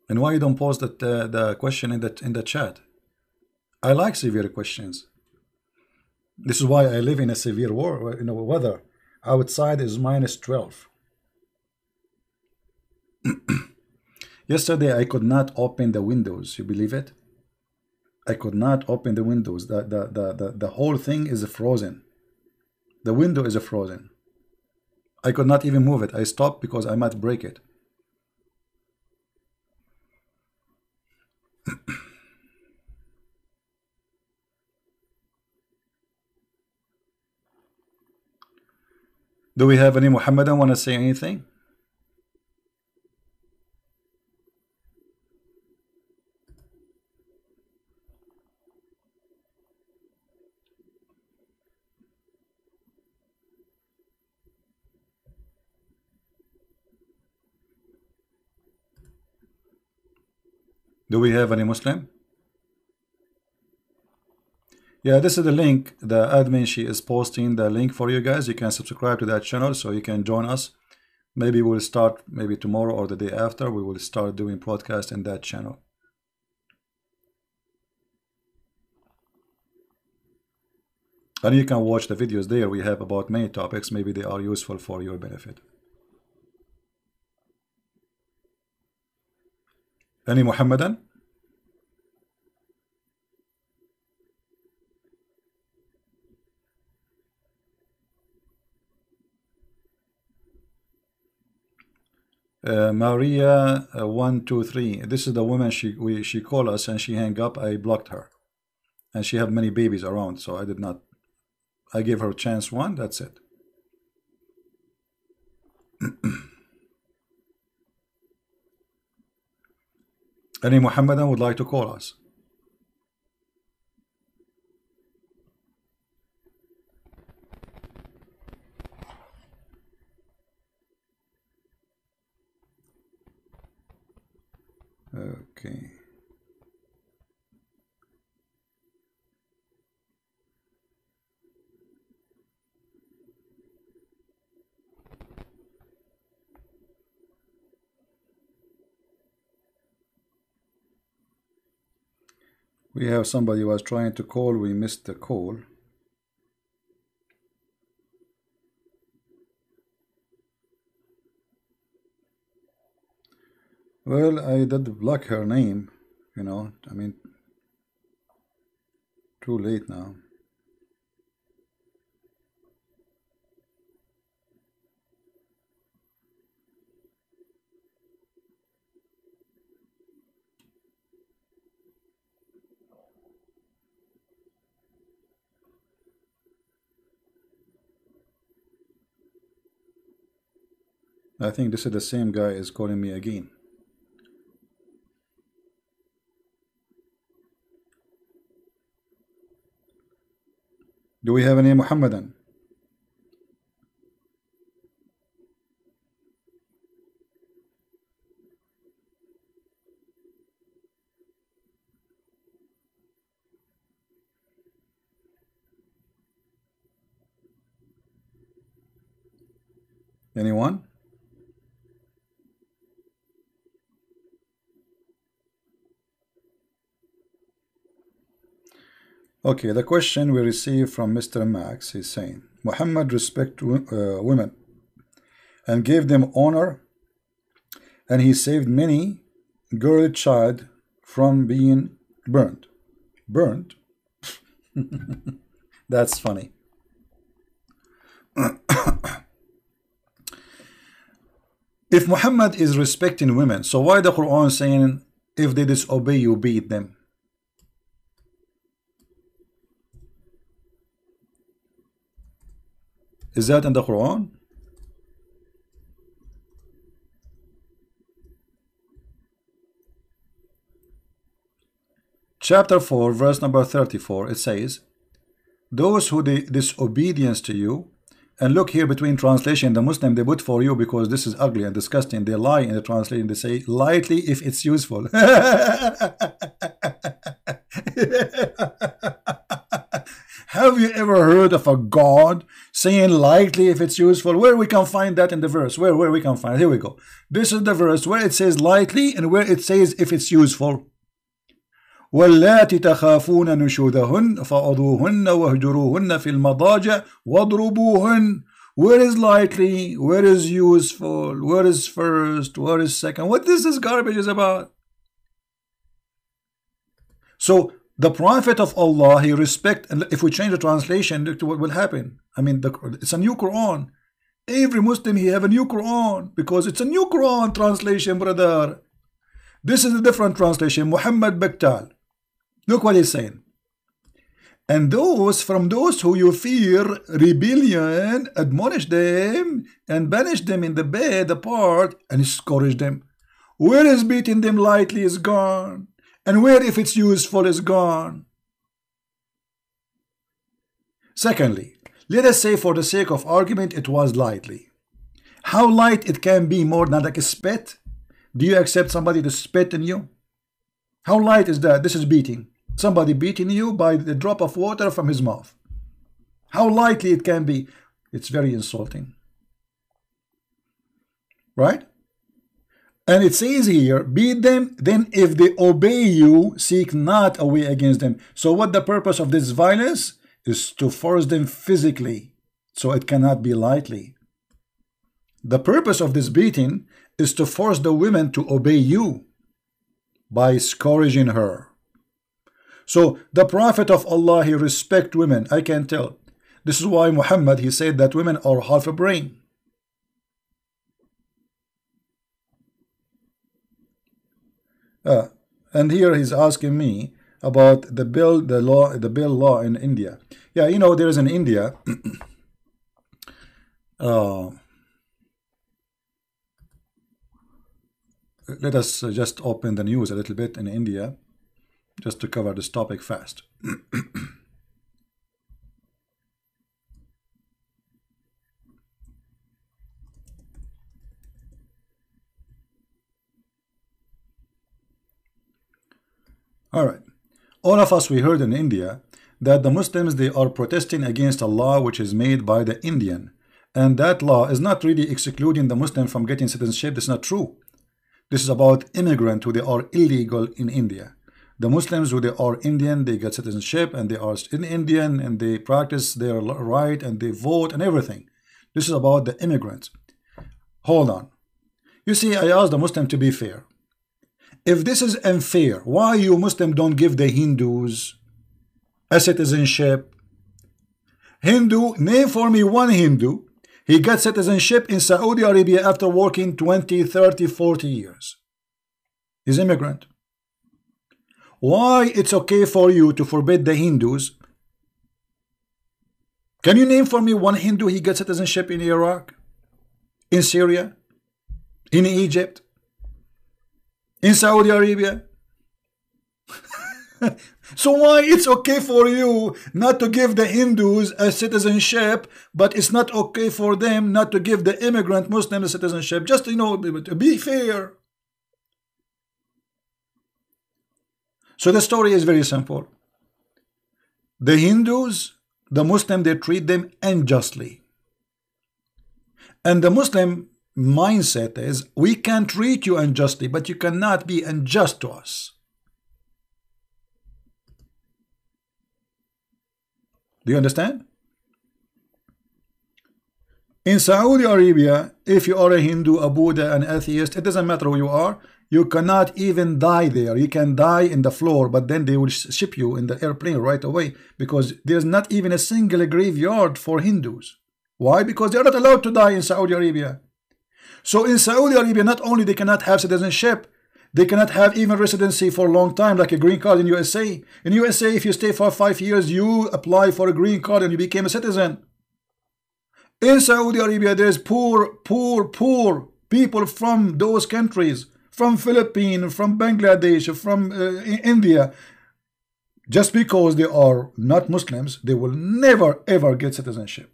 And why you don't post the question in the chat? I like severe questions. This is why I live in a severe weather. Outside is -12. Yesterday I could not open the windows. You believe it? I could not open the windows. The whole thing is frozen. The window is frozen. I could not even move it. I stopped because I might break it. Do we have any Muhammadan want to say anything? Do we have any Muslim? Yeah, this is the link. The admin, she is posting the link for you guys. You can subscribe to that channel so you can join us. Maybe we'll start, maybe tomorrow or the day after, we will start doing podcast in that channel. And you can watch the videos there. We have about many topics. Maybe they are useful for your benefit. Any Muhammadan? Maria 123. This is the woman she called us and she hung up. I blocked her, and she had many babies around, so I did not. I gave her chance one. That's it. Any Muhammadan would like to call us? Okay. We have somebody who was trying to call. We missed the call. Well, I did block her name, you know, I mean, too late now. I think this is the same guy is calling me again. Do we have any Muhammadan? Anyone? Okay, the question we received from Mr. Max is saying, Muhammad respected women and gave them honor, and he saved many girl child from being burnt. Burnt? That's funny. If Muhammad is respecting women, so why the Quran saying if they disobey you, beat them? Is that in the Quran? Chapter 4, verse number 34, it says, those who disobedience to you, and look here between translation, the Muslim, they put for you because this is ugly and disgusting. They lie in the translation. They say lightly if it's useful. Have you ever heard of a God saying lightly if it's useful? Where we can find that in the verse? Where we can find it? Here we go. This is the verse where it says lightly and where it says if it's useful. وَاللَّاتِ تَخَافُونَ نُشُوذَهُنَّ فَعُضُوهُنَّ وَهْجُرُوهُنَّ فِي الْمَضَاجِعِ وَاضْرُبُوهُنَّ. Where is lightly? Where is useful? Where is first? Where is second? What this garbage is about? So The Prophet of Allah, he respect, and if we change the translation, look what will happen. I mean, it's a new Quran. Every Muslim, he have a new Quran, because it's a new Quran translation, brother. This is a different translation, Muhammad Bektal. Look what he's saying. And from those who you fear rebellion, admonish them and banish them in the bed apart and scourge them. Where is beating them lightly is gone, and where if it's useful is gone. Secondly, let us say for the sake of argument it was lightly. How light it can be more than like a spit? Do you accept somebody to spit in you? How light is that? This is beating. Somebody beating you by the drop of water from his mouth. How lightly it can be. It's very insulting. Right? And it says here, beat them, then if they obey you, seek not a way against them. So what the purpose of this violence is? To force them physically. So it cannot be lightly. The purpose of this beating is to force the women to obey you by scourging her. So the Prophet of Allah, he respect women. I can tell. This is why Muhammad, he said that women are half a brain. And here he's asking me about the bill law in India. Yeah, you know, there is in India let us just open the news a little bit in India, just to cover this topic fast. All right. All of us, we heard in India that the Muslims, they are protesting against a law which is made by the Indian. And that law is not really excluding the Muslim from getting citizenship. That's not true. This is about immigrants who they are illegal in India. The Muslims who they are Indian, they get citizenship and they are in Indian and they practice their right and they vote and everything. This is about the immigrants. Hold on. You see, I asked the Muslim to be fair. If this is unfair, why you Muslim don't give the Hindus a citizenship? Hindu, name for me one Hindu. He got citizenship in Saudi Arabia after working 20, 30, 40 years. He's immigrant. Why it's okay for you to forbid the Hindus? Can you name for me one Hindu he got citizenship in Iraq, in Syria, in Egypt, in Saudi Arabia? So why it's okay for you not to give the Hindus a citizenship, but it's not okay for them not to give the immigrant Muslim a citizenship? Just, you know, to be fair. So the story is very simple. The Hindus, the Muslim, they treat them unjustly. And the Muslim mindset is, we can treat you unjustly, but you cannot be unjust to us. Do you understand? In Saudi Arabia, if you are a Hindu, a Buddha, an atheist, it doesn't matter who you are, you cannot even die there. You can die in the floor, but then they will ship you in the airplane right away, because there's not even a single graveyard for Hindus. Why? Because they're not allowed to die in Saudi Arabia. So in Saudi Arabia, not only they cannot have citizenship, they cannot have even residency for a long time, like a green card in USA. In USA, if you stay for 5 years, you apply for a green card and you became a citizen. In Saudi Arabia, there's poor people from those countries, from Philippines, from Bangladesh, from India. Just because they are not Muslims, they will never ever get citizenship.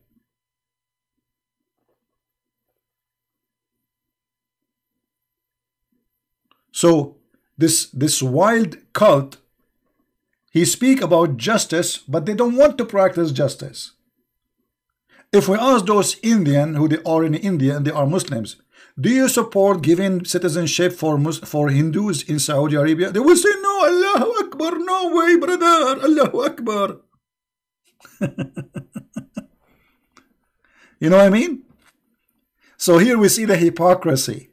So this wild cult, he speak about justice, but they don't want to practice justice. If we ask those Indian who they are in India and they are Muslims, do you support giving citizenship for Hindus in Saudi Arabia? They will say, no, Allahu Akbar, no way, brother, Allahu Akbar. You know what I mean? So here we see the hypocrisy.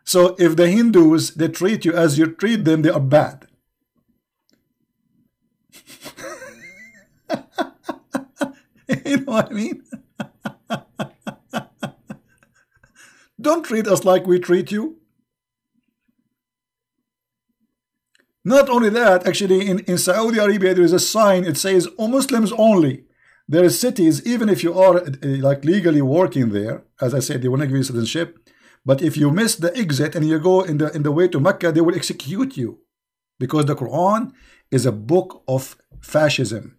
So if the Hindus, they treat you as you treat them, they are bad. You know what I mean? Don't treat us like we treat you. Not only that, actually in Saudi Arabia there is a sign, it says, "Oh, Muslims only." There are cities, even if you are like legally working there, as I said, they will not give you citizenship, but if you miss the exit and you go in the way to Mecca, they will execute you, because the Quran is a book of fascism.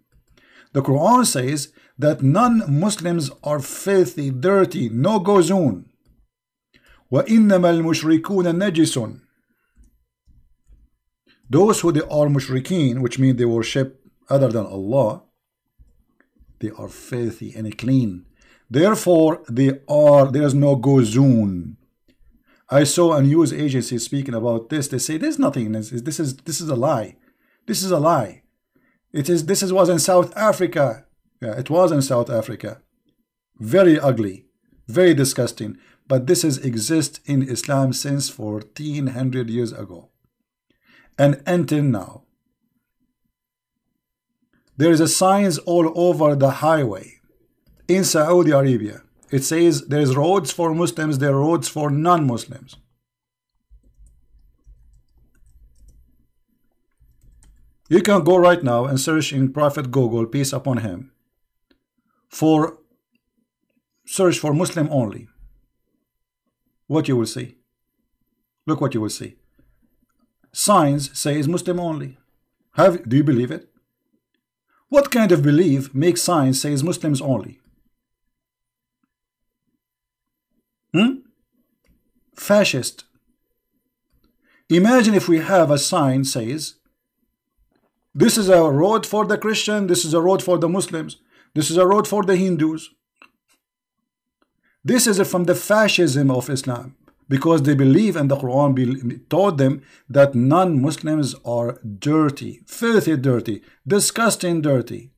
The Quran says that non-Muslims are filthy, dirty, no-go zone. وَإِنَّمَا الْمُشْرِكُونَ نَجِسٌ. Those who they are mushrikeen, which means they worship other than Allah, they are filthy and clean. Therefore, there is no go zone. I saw a news agency speaking about this. They say there's nothing. This is a lie. This is a lie. This was in South Africa. Yeah, it was in South Africa. Very ugly, very disgusting. But this exists in Islam since 1400 years ago, and until now. There is a signs all over the highway in Saudi Arabia. It says there's roads for Muslims, there are roads for non-Muslims. You can go right now and search in Prophet Google, peace upon him, search for Muslim only. What you will see. Look what you will see. Signs says Muslim only. Do you believe it? What kind of belief makes signs says Muslims only? Fascist. Imagine if we have a sign says, this is a road for the Christian, this is a road for the Muslims, this is a road for the Hindus. This is from the fascism of Islam, because they believe, and the Quran taught them, that non-Muslims are dirty, filthy dirty, disgusting dirty.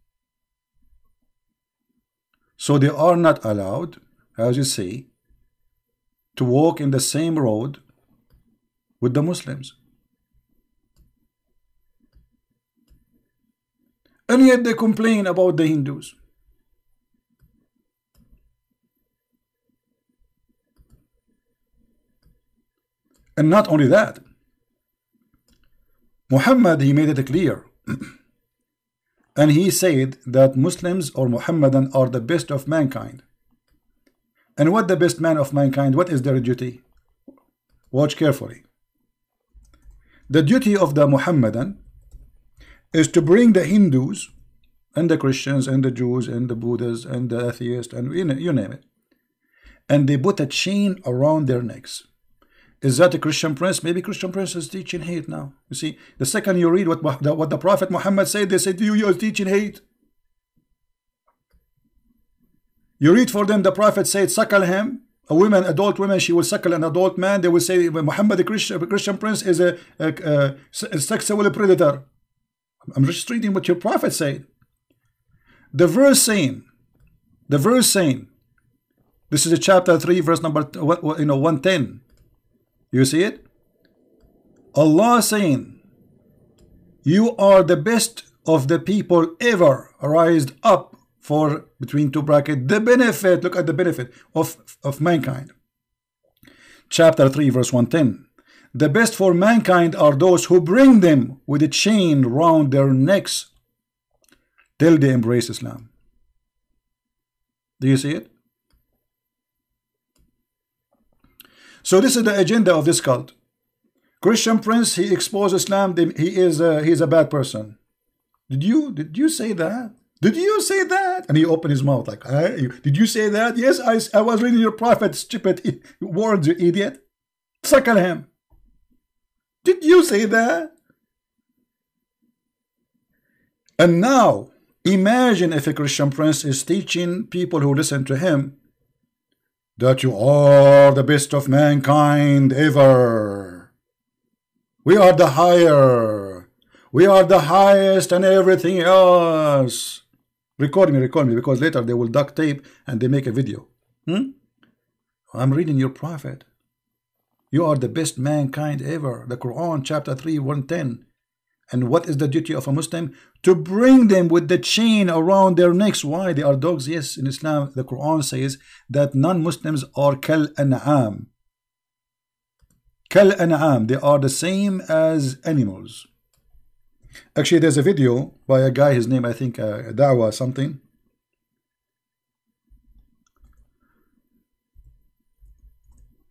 So they are not allowed, as you see, to walk in the same road with the Muslims. And yet they complain about the Hindus. And not only that, Muhammad, he made it clear. And he said that Muslims or Muhammadan are the best of mankind. And what the best man of mankind, what is their duty? Watch carefully. The duty of the Muhammadan is to bring the Hindus and the Christians and the Jews and the Buddhists and the atheists and you name it, and they put a chain around their necks. Is that a Christian prince? Maybe Christian prince is teaching hate now. You see, the second you read what the Prophet Muhammad said, they said you are teaching hate. You read for them, the Prophet said, suckle him. A woman, adult woman, she will suckle an adult man. They will say Muhammad, the Christian prince, is a sexual predator. I'm just reading what your Prophet said. The verse saying, this is a chapter 3, verse number 110. You see it? Allah saying, you are the best of the people ever raised up for, between two brackets, the benefit, look at the benefit of mankind. Chapter 3, verse 110. The best for mankind are those who bring them with a chain round their necks till they embrace Islam. Do you see it? So this is the agenda of this cult. Christian prince, he exposed Islam. He's a bad person. Did you say that? Did you say that? And he opened his mouth like, did you say that? Yes, I was reading your prophet, stupid words, you idiot. Suckle him. Did you say that? And now, imagine if a Christian prince is teaching people who listen to him that you are the best of mankind ever. We are the higher. We are the highest and everything else. Record me, because later they will duct tape and they make a video. I'm reading your prophet. You are the best mankind ever. The Quran, chapter 3, 110. And what is the duty of a Muslim? To bring them with the chain around their necks. Why? They are dogs. Yes, in Islam, the Quran says that non-Muslims are kal an'am. Kal an'am. They are the same as animals. Actually, there's a video by a guy, his name, I think, Dawah something.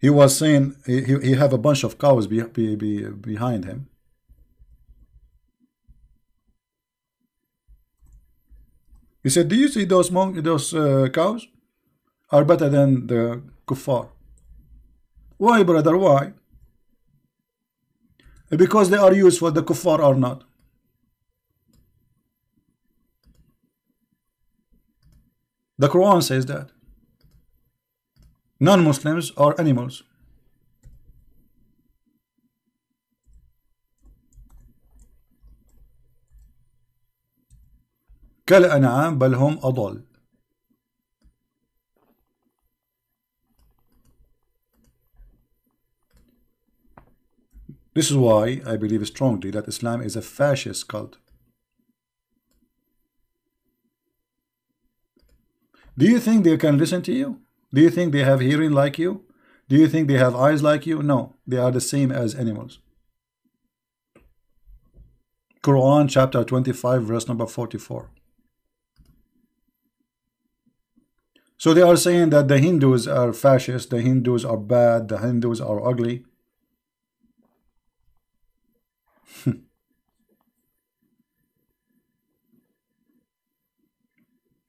He was saying he have a bunch of cows behind him. He said, do you see those cows are better than the kuffar? Why, brother? Why? Because they are useful, the kuffar are not. The Quran says that non-Muslims are animals. كالأنعام بل هم أضل. This is why I believe strongly that Islam is a fascist cult. Do you think they can listen to you? Do you think they have hearing like you? Do you think they have eyes like you? No, they are the same as animals. Quran chapter 25 verse number 44. So they are saying that the Hindus are fascist, the Hindus are bad, the Hindus are ugly.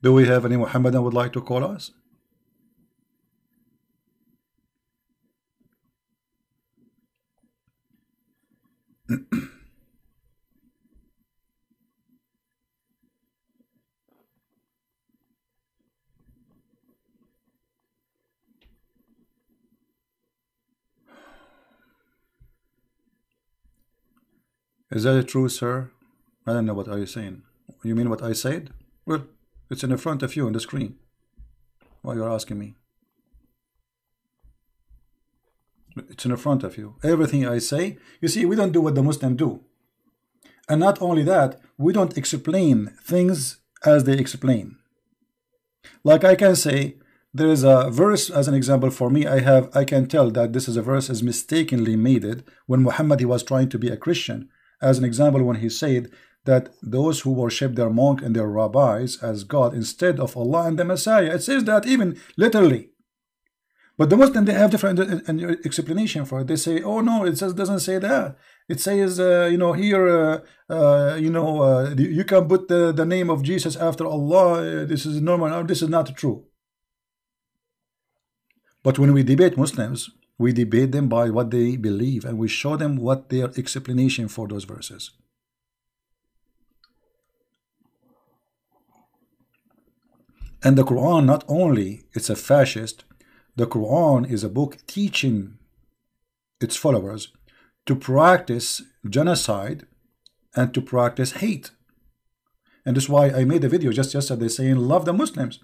Do we have any Muhammadan would like to call us? Is that true, sir? I don't know what are you saying. You mean what I said? Well, it's in the front of you on the screen. Why you're asking me? It's in the front of you. Everything I say, you see, we don't do what the Muslims do. And not only that, we don't explain things as they explain. Like I can say, there is a verse as an example for me. I can tell that this is a verse is mistakenly made when Muhammad he was trying to be a Christian. As an example, when he said that those who worship their monk and their rabbis as God instead of Allah and the Messiah, it says that even literally. But the Muslims, they have different explanation for it. They say, oh no, it doesn't say that. It says, you know, here, you can put the name of Jesus after Allah. This is normal. No, this is not true. But when we debate Muslims, we debate them by what they believe, and we show them what their explanation for those verses. And the Quran, not only it's a fascist, the Quran is a book teaching its followers to practice genocide and to practice hate. And that's why I made a video just yesterday saying love the Muslims.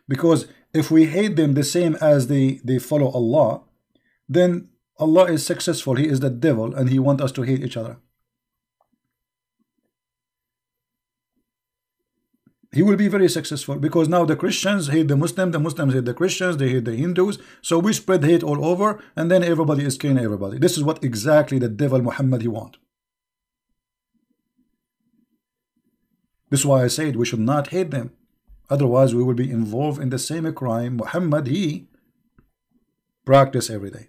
Because if we hate them the same as they follow Allah, then Allah is successful. He is the devil and he wants us to hate each other. He will be very successful because now the Christians hate the Muslims hate the Christians, they hate the Hindus. So we spread hate all over and then everybody is killing everybody. This is what exactly the devil Muhammad he wants. This is why I said we should not hate them. Otherwise we will be involved in the same crime Muhammad he practice every day.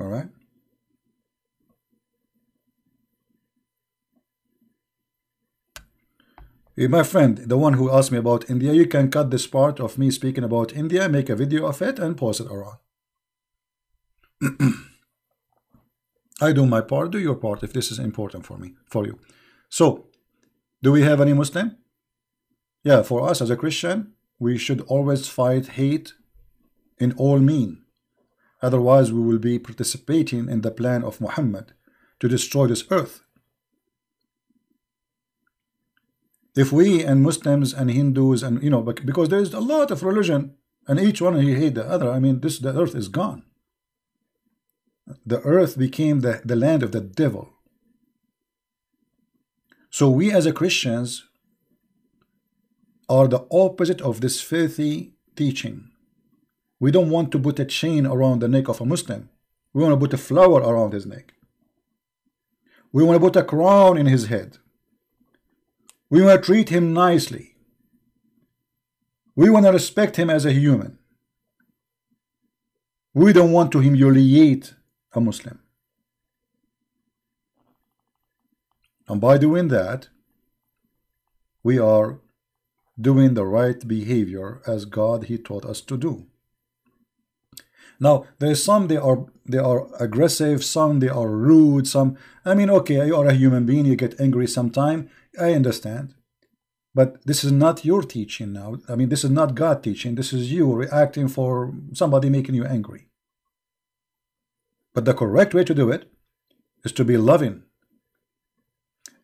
All right. My friend, the one who asked me about India, you can cut this part of me speaking about India, make a video of it, and post it around. I do my part, do your part if this is important for you. So, do we have any Muslim? Yeah, for us as a Christian, we should always fight hate in all means. Otherwise, we will be participating in the plan of Muhammad to destroy this earth. If we and Muslims and Hindus and because there is a lot of religion and each one he hate the other. I mean, the earth is gone. The earth became the land of the devil. So we as a Christians are the opposite of this filthy teaching. We don't want to put a chain around the neck of a Muslim. We want to put a flower around his neck. We want to put a crown in his head. We want to treat him nicely. We want to respect him as a human. We don't want to humiliate a Muslim. And by doing that, we are doing the right behavior as God he taught us to do. Now there's some they are aggressive, some they are rude, some okay, you are a human being, you get angry sometime, I understand. But this is not your teaching now. This is not God teaching, this is you reacting for somebody making you angry. But the correct way to do it is to be loving.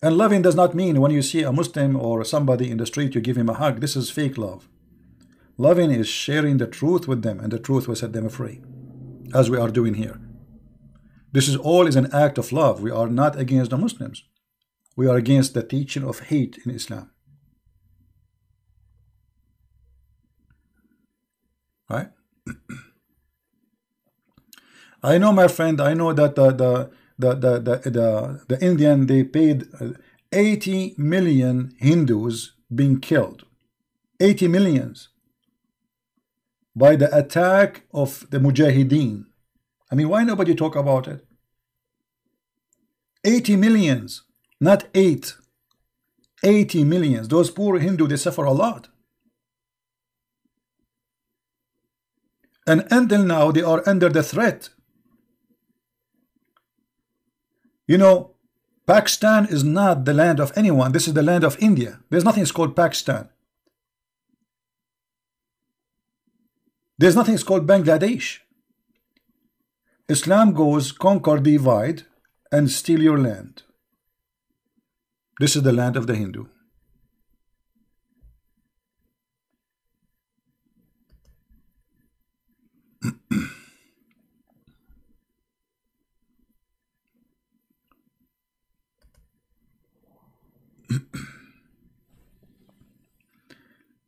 And loving does not mean when you see a Muslim or somebody in the street you give him a hug. This is fake love. Loving is sharing the truth with them, and the truth will set them free, as we are doing here. This is all is an act of love. We are not against the Muslims. We are against the teaching of hate in Islam. Right? I know, my friend, I know that the Indian, they paid 80 million Hindus being killed. 80 millions. By the attack of the Mujahideen. Why nobody talk about it? 80 millions, not 8. 80 millions. Those poor Hindu, they suffer a lot. And until now, they are under the threat. Pakistan is not the land of anyone. This is the land of India. There's nothing called Pakistan. There's nothing called Bangladesh. Islam goes conquer, divide, and steal your land. This is the land of the Hindu.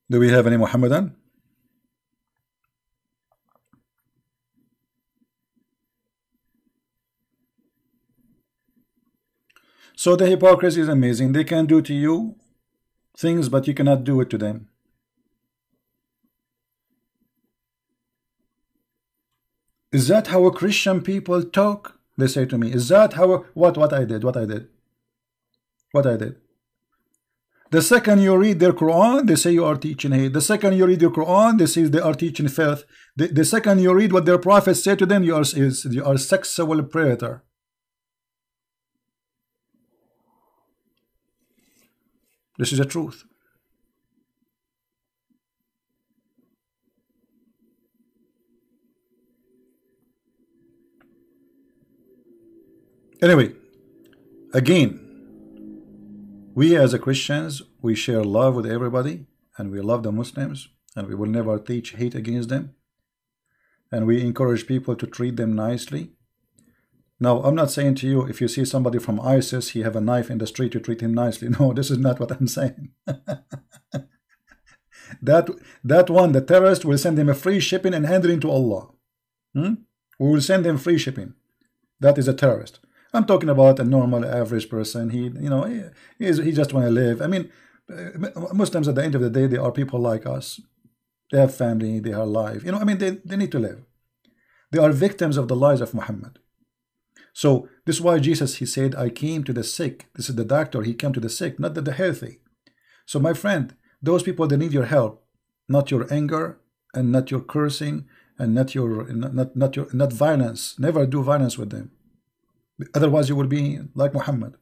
Do we have any Muhammadan? So the hypocrisy is amazing. They can do to you things, but you cannot do it to them. Is that how Christian people talk? They say to me, is that how what I did? The second you read their Quran, they say you are teaching hate. The second you read your Quran, they say they are teaching filth. The second you read what their prophets say to them, you are a sexual predator. This is the truth. Anyway, again, we as a Christians, we share love with everybody, and we love the Muslims, and we will never teach hate against them, and we encourage people to treat them nicely. Now, I'm not saying to you, if you see somebody from ISIS, he have a knife in the street, you treat him nicely. No, this is not what I'm saying. that one, the terrorist, will send him a free shipping and hand it into Allah. We will send him free shipping. That is a terrorist. I'm talking about a normal, average person. He just want to live. Muslims at the end of the day, they are people like us. They have family, they are alive. They need to live. They are victims of the lies of Muhammad. So this is why Jesus, he said, I came to the sick. This is the doctor, he came to the sick, not the healthy. So my friend, those people, they need your help, not your anger, and not your cursing, and not violence. Never do violence with them. Otherwise you will be like Muhammad.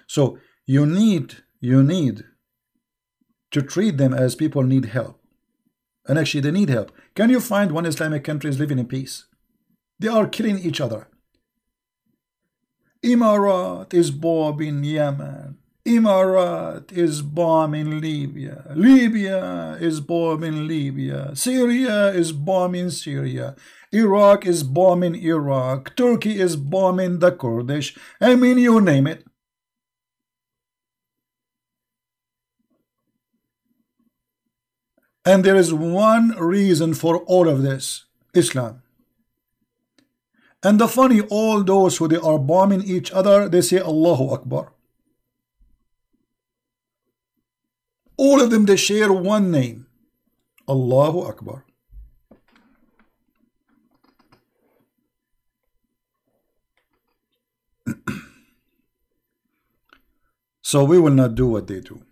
So you need to treat them as people need help. And actually they need help. Can you find one Islamic country is living in peace? They are killing each other. Emirat is bombing Yemen. Emirat is bombing Libya. Libya is bombing Libya. Syria is bombing Syria. Iraq is bombing Iraq. Turkey is bombing the Kurdish. I mean, you name it. And there is one reason for all of this: Islam. And the funny, all those who they are bombing each other, they say Allahu Akbar. All of them, they share one name: Allahu Akbar. So we will not do what they do,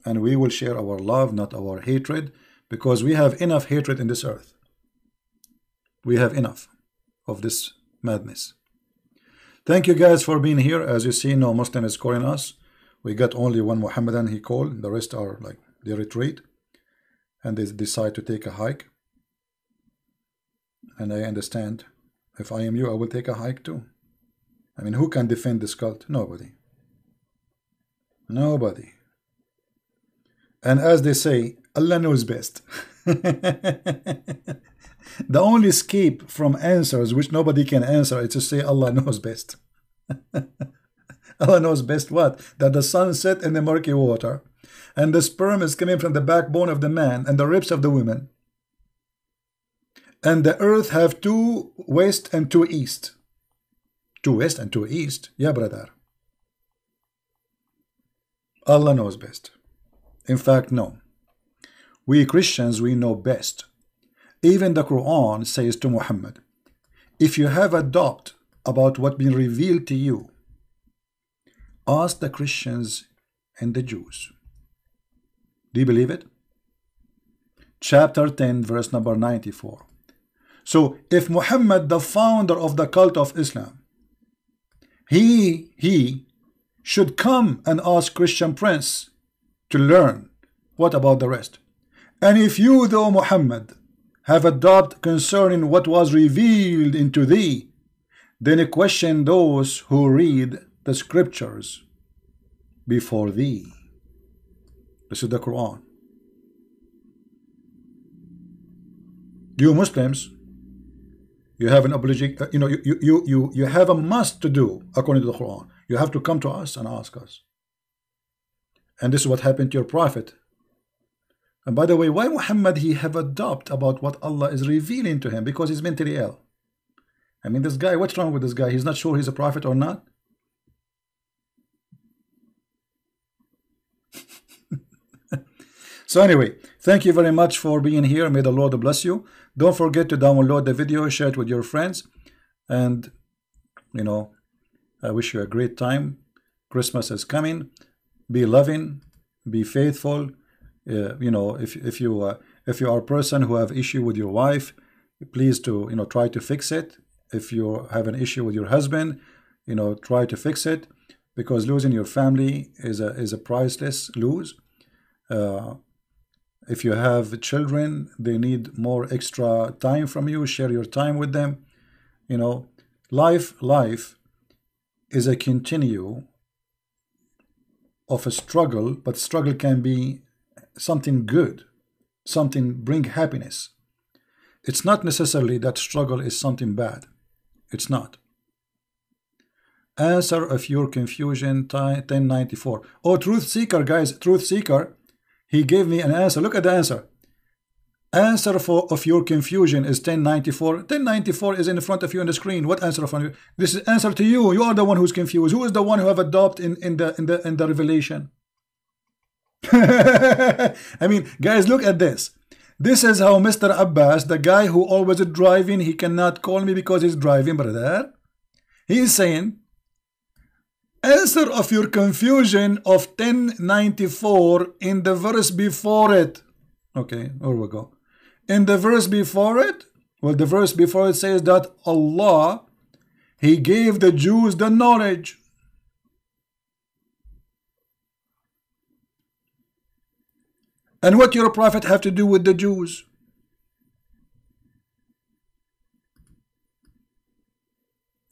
and we will share our love, not our hatred, because we have enough hatred in this earth. We have enough of this madness. Thank you guys for being here. As you see, no Muslim is calling us. We got only one Muhammadan he called. The rest are like, they retreat and they decide to take a hike. And I understand. If I am you, I will take a hike too. I mean, who can defend this cult? Nobody. Nobody. And as they say, Allah knows best. The only escape from answers which nobody can answer is to say Allah knows best. Allah knows best what? That the sun set in the murky water, and the sperm is coming from the backbone of the man and the ribs of the woman, and the earth have 2 west and 2 east. 2 west and 2 east? Yeah, brother. Allah knows best. In fact, no. We Christians, we know best. Even the Quran says to Muhammad, if you have a doubt about what been revealed to you, ask the Christians and the Jews. Do you believe it? Chapter 10, verse number 94. So if Muhammad, the founder of the cult of Islam, he should come and ask Christian Prince to learn, what about the rest? And if you, though Muhammad, have a doubt concerning what was revealed into thee, then question those who read the scriptures before thee. This is the Quran. You Muslims, you have an obligation, you have a must to do according to the Quran. You have to come to us and ask us. And this is what happened to your prophet. And by the way, why Muhammad he have a doubt about what Allah is revealing to him? Because he's mentally ill. I mean, this guy, what's wrong with this guy? He's not sure he's a prophet or not. So anyway, thank you very much for being here. May the Lord bless you. Don't forget to download the video, share it with your friends, and I wish you a great time. Christmas is coming. Be loving, be faithful. If you are a person who have issue with your wife, please to try to fix it. If you have an issue with your husband, try to fix it, because losing your family is a priceless lose. If you have children, they need more extra time from you. Share your time with them. Life is a continue of a struggle, but struggle can be something good, something bring happiness. It's not necessarily that struggle is something bad. It's not. Answer of your confusion, 1094. Oh, truth seeker, guys, truth seeker, he gave me an answer. Look at the answer. Answer of your confusion is 1094. 1094 is in front of you on the screen. What answer of you? This is answer to you. You are the one who's confused. Who is the one who have a doubt in the revelation? I mean, guys, look at this. This is how Mr. Abbas, the guy who always is driving, he cannot call me because he's driving, brother. He's saying, answer of your confusion of 1094 in the verse before it. Okay, here we go. In the verse before it, well, the verse before it says that Allah, he gave the Jews the knowledge. And what your prophet have to do with the Jews?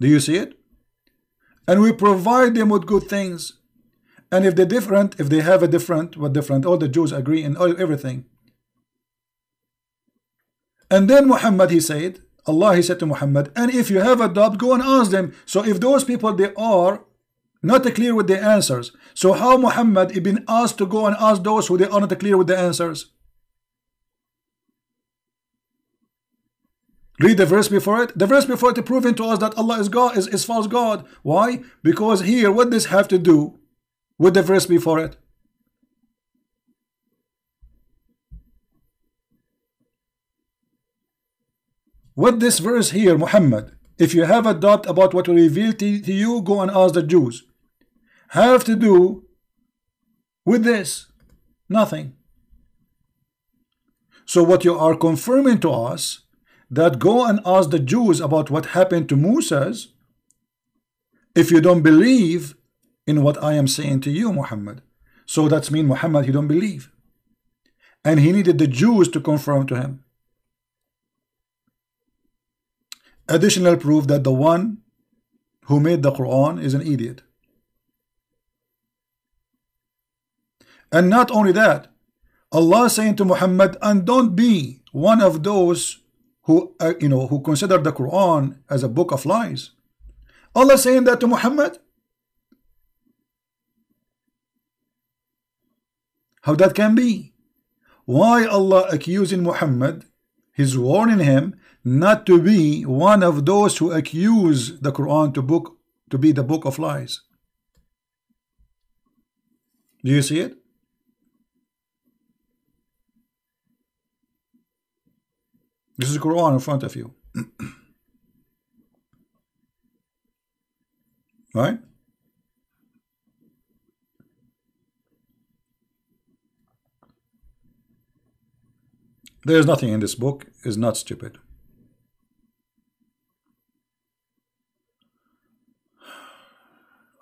Do you see it? And we provide them with good things. And if they're different, if they have a different, what different? All the Jews agree in everything. And then Muhammad, he said, Allah, he said to Muhammad, and if you have a doubt, go and ask them. So if those people, they are not clear with the answers, so how Muhammad is been asked to go and ask those who they are not clear with the answers? Read the verse before it. The verse before it proving to us that Allah is God, is false God. Why? Because here, what does this have to do with the verse before it? What this verse here, Muhammad, if you have a doubt about what will reveal to you, go and ask the Jews, have to do with this? Nothing. So what you are confirming to us, that go and ask the Jews about what happened to Moses, if you don't believe in what I am saying to you, Muhammad. So that's mean Muhammad, he don't believe. And he needed the Jews to confirm to him. Additional proof that the one who made the Quran is an idiot. And not only that, Allah saying to Muhammad, and don't be one of those who who consider the Quran as a book of lies. Allah saying that to Muhammad. How that can be? Why Allah accusing Muhammad? He's warning him not to be one of those who accuse the Quran to be the book of lies. Do you see it? This is the Quran in front of you. Right? There is nothing in this book is not stupid.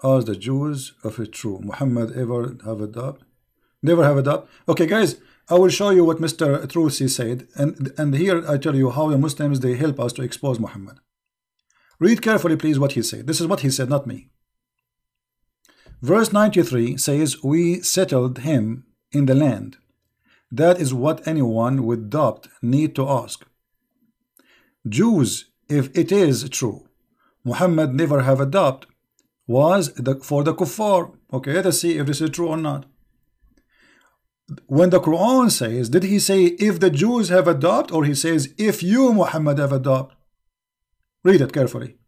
Ask the Jews if it's true. Muhammad ever have a doubt? Never have a doubt. Okay, guys, I will show you what Mr. Trucy said, and here I tell you how the Muslims, they help us to expose Muhammad. Read carefully, please, what he said. This is what he said, not me. Verse 93 says, we settled him in the land. That is what anyone with doubt need to ask. Jews, if it is true, Muhammad never have a doubt, was for the kuffar. Okay, let us see if this is true or not. When the Quran says, did he say if the Jews have a doubt, or he says if you, Muhammad, have a doubt? Read it carefully.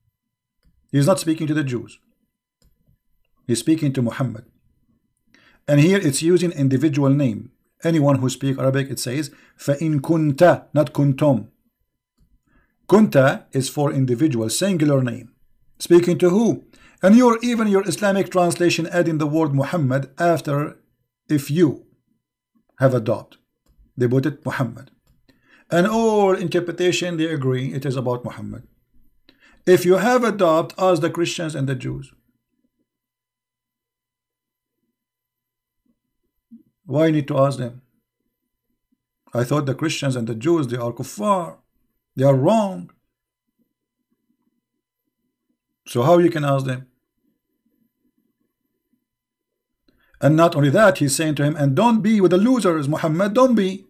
He's not speaking to the Jews. He's speaking to Muhammad. And here it's using individual name. Anyone who speaks Arabic, it says فَإِن كُنْتَ, not kuntum. Kunta is for individual, singular name. Speaking to who? And even your Islamic translation adding the word Muhammad after if you have a doubt. They put it Muhammad. And all interpretation, they agree it is about Muhammad. If you have a doubt, ask the Christians and the Jews. Why need to ask them? I thought the Christians and the Jews, they are kuffar. They are wrong. So how you can ask them? And not only that, he's saying to him, and don't be with the losers, Muhammad, don't be.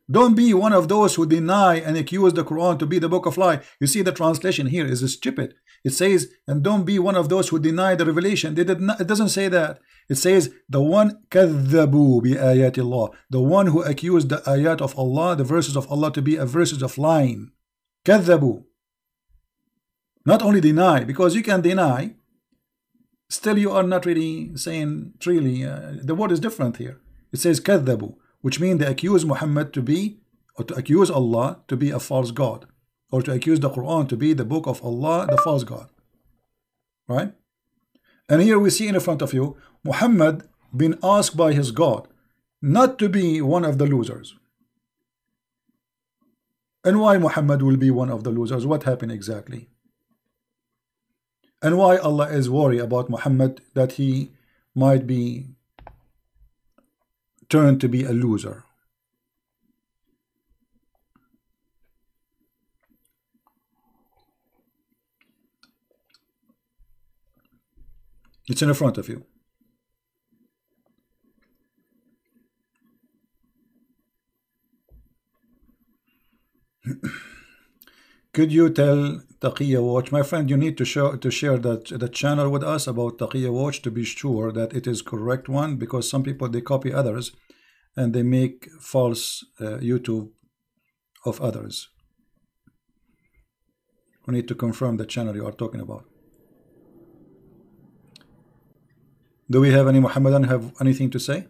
Don't be one of those who deny and accuse the Quran to be the book of lie. You see, the translation here is stupid. It says, and don't be one of those who deny the revelation. They did not, it doesn't say that. It says, the one كَذَّبُوا بِآيَاتِ اللَّهِ, the one who accused the ayat of Allah, the verses of Allah, to be a verses of lying. كَذَّبُوا. Not only deny, because you can deny, still you are not really saying truly. The word is different here. It says كَذَّبُوا, which means they accuse Muhammad to be, or to accuse Allah to be a false God, or to accuse the Quran to be the book of Allah, the false God. Right? And here we see in front of you, Muhammad been asked by his God not to be one of the losers. And why Muhammad will be one of the losers? What happened exactly? And why Allah is worried about Muhammad, that he might be turned to be a loser? It's in front of you. Could you tell Taqiyya Watch, my friend, you need to share the channel with us about Taqiyya Watch to be sure that it is correct one, because some people, they copy others and they make false YouTube of others. We need to confirm the channel you are talking about. Do we have any Muhammadan have anything to say?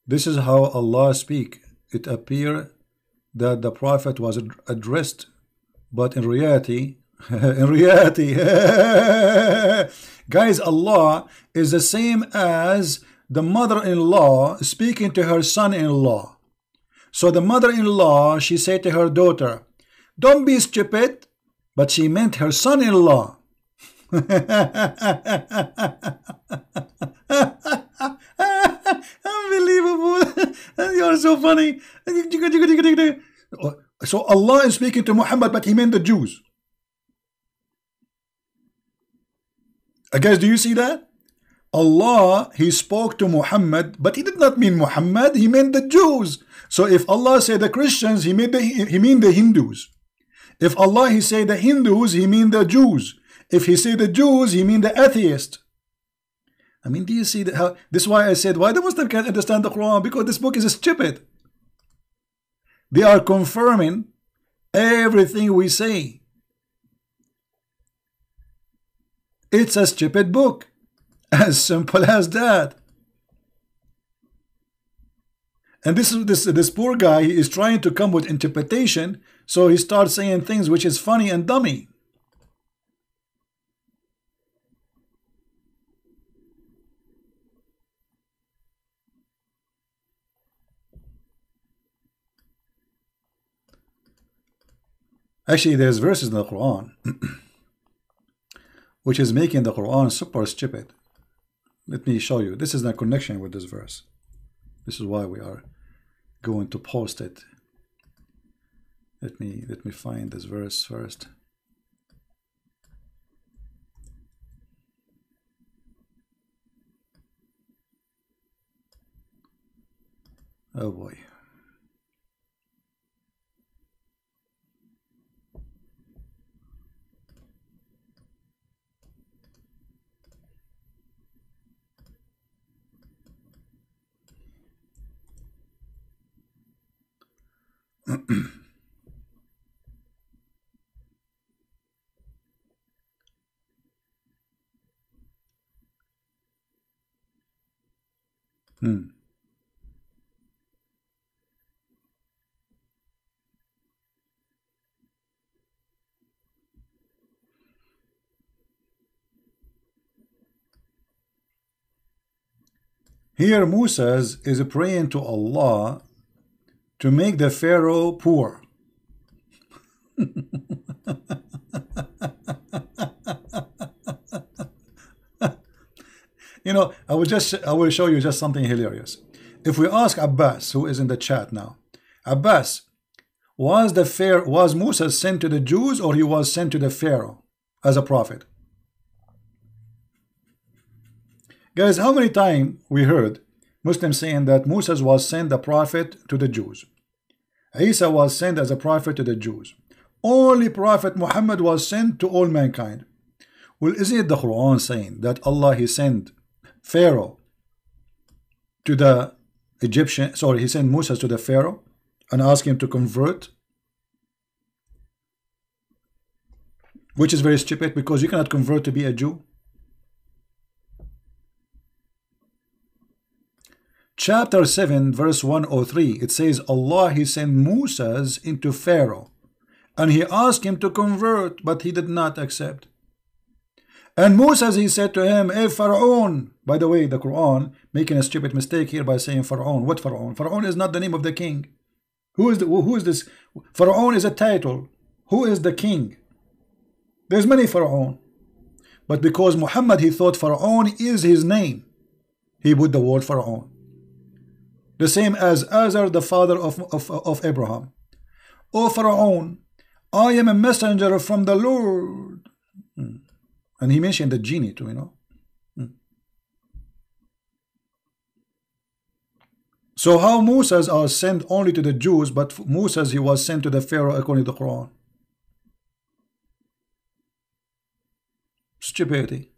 This is how Allah speak. It appear that the Prophet was addressed, but in reality, guys, Allah is the same as the mother-in-law speaking to her son-in-law. So the mother-in-law, she said to her daughter, "Don't be stupid," but she meant her son-in-law. Unbelievable. You are so funny. So Allah is speaking to Muhammad, but he meant the Jews. Guys, do you see that? Allah, he spoke to Muhammad, but he did not mean Muhammad, he meant the Jews. So if Allah said the Christians, he mean the Hindus. If Allah, he say the Hindus, he mean the Jews. If he say the Jews, he mean the atheist. I mean, do you see how this is why I said why the Muslim can't understand the Quran? Because this book is stupid. They are confirming everything we say. It's a stupid book. As simple as that. And this poor guy is trying to come with interpretation, so he starts saying things which is funny and dummy. Actually, there's verses in the Quran which is making the Quran super stupid. Let me show you. This is the connection with this verse. This is why we are going to post it. Let me find this verse first. Oh boy. Here Moses is praying to Allah to make the Pharaoh poor. You know, I will show you just something hilarious. If we ask Abbas, who is in the chat now, Abbas, was Moses sent to the Jews, or he was sent to the Pharaoh as a prophet? Guys, how many times we heard Muslims saying that Moses was sent a prophet to the Jews, Isa was sent as a prophet to the Jews, only Prophet Muhammad was sent to all mankind? Well, isn't it the Quran saying that Allah, he sent Pharaoh to the Egyptian, sorry, he sent Moses to the Pharaoh and asked him to convert? Which is very stupid, because you cannot convert to be a Jew. Chapter 7 verse 103, it says Allah, he sent Moses into Pharaoh and he asked him to convert, but he did not accept. And Moses, he said to him, "Hey Pharaoh," by the way, the Quran making a stupid mistake here by saying Pharaoh. What Pharaoh? Pharaoh is not the name of the king. Who is this? Pharaoh is a title. Who is the king? There's many Pharaoh, but because Muhammad, he thought Pharaoh is his name, he put the word Pharaoh. The same as Azar, the father of Abraham. "O Pharaoh, I am a messenger from the Lord." And he mentioned the genie too, you know. So how Moses are sent only to the Jews, but Moses he was sent to the Pharaoh according to the Quran? Stupidity.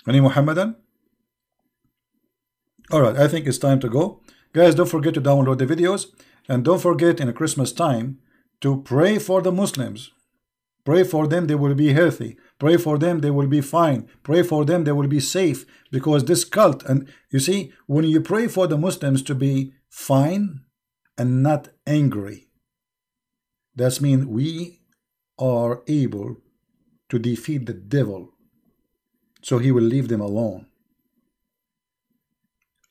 Any Muhammadan? Alright, I think it's time to go. Guys, don't forget to download the videos. And don't forget in Christmas time to pray for the Muslims. Pray for them, they will be healthy. Pray for them, they will be fine. Pray for them, they will be safe. Because this cult, and you see, when you pray for the Muslims to be fine and not angry, that means we are able to defeat the devil. So he will leave them alone.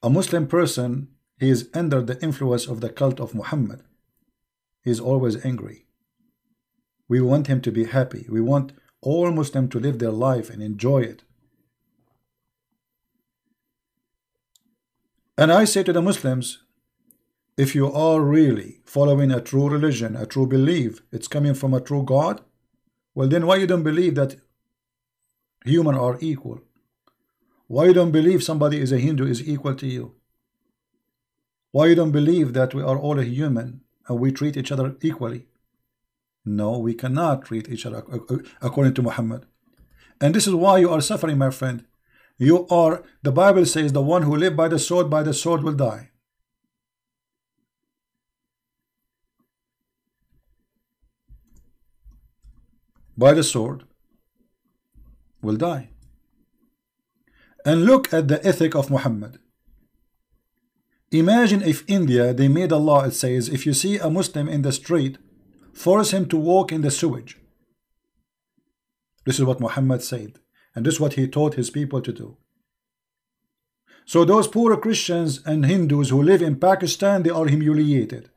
A Muslim person, he is under the influence of the cult of Muhammad. He is always angry. We want him to be happy. We want all Muslims to live their life and enjoy it. And I say to the Muslims, if you are really following a true religion, a true belief, it's coming from a true God, well then why you don't believe that humans are equal? Why you don't believe somebody is a Hindu is equal to you? Why you don't believe that we are all a human and we treat each other equally? No, we cannot treat each other according to Muhammad. And this is why you are suffering, my friend. You are, the Bible says, the one who lives by the sword will die. By the sword will die. And look at the ethic of Muhammad. Imagine if India, they made a law, it says, if you see a Muslim in the street, force him to walk in the sewage. This is what Muhammad said. And this is what he taught his people to do. So those poor Christians and Hindus who live in Pakistan, they are humiliated.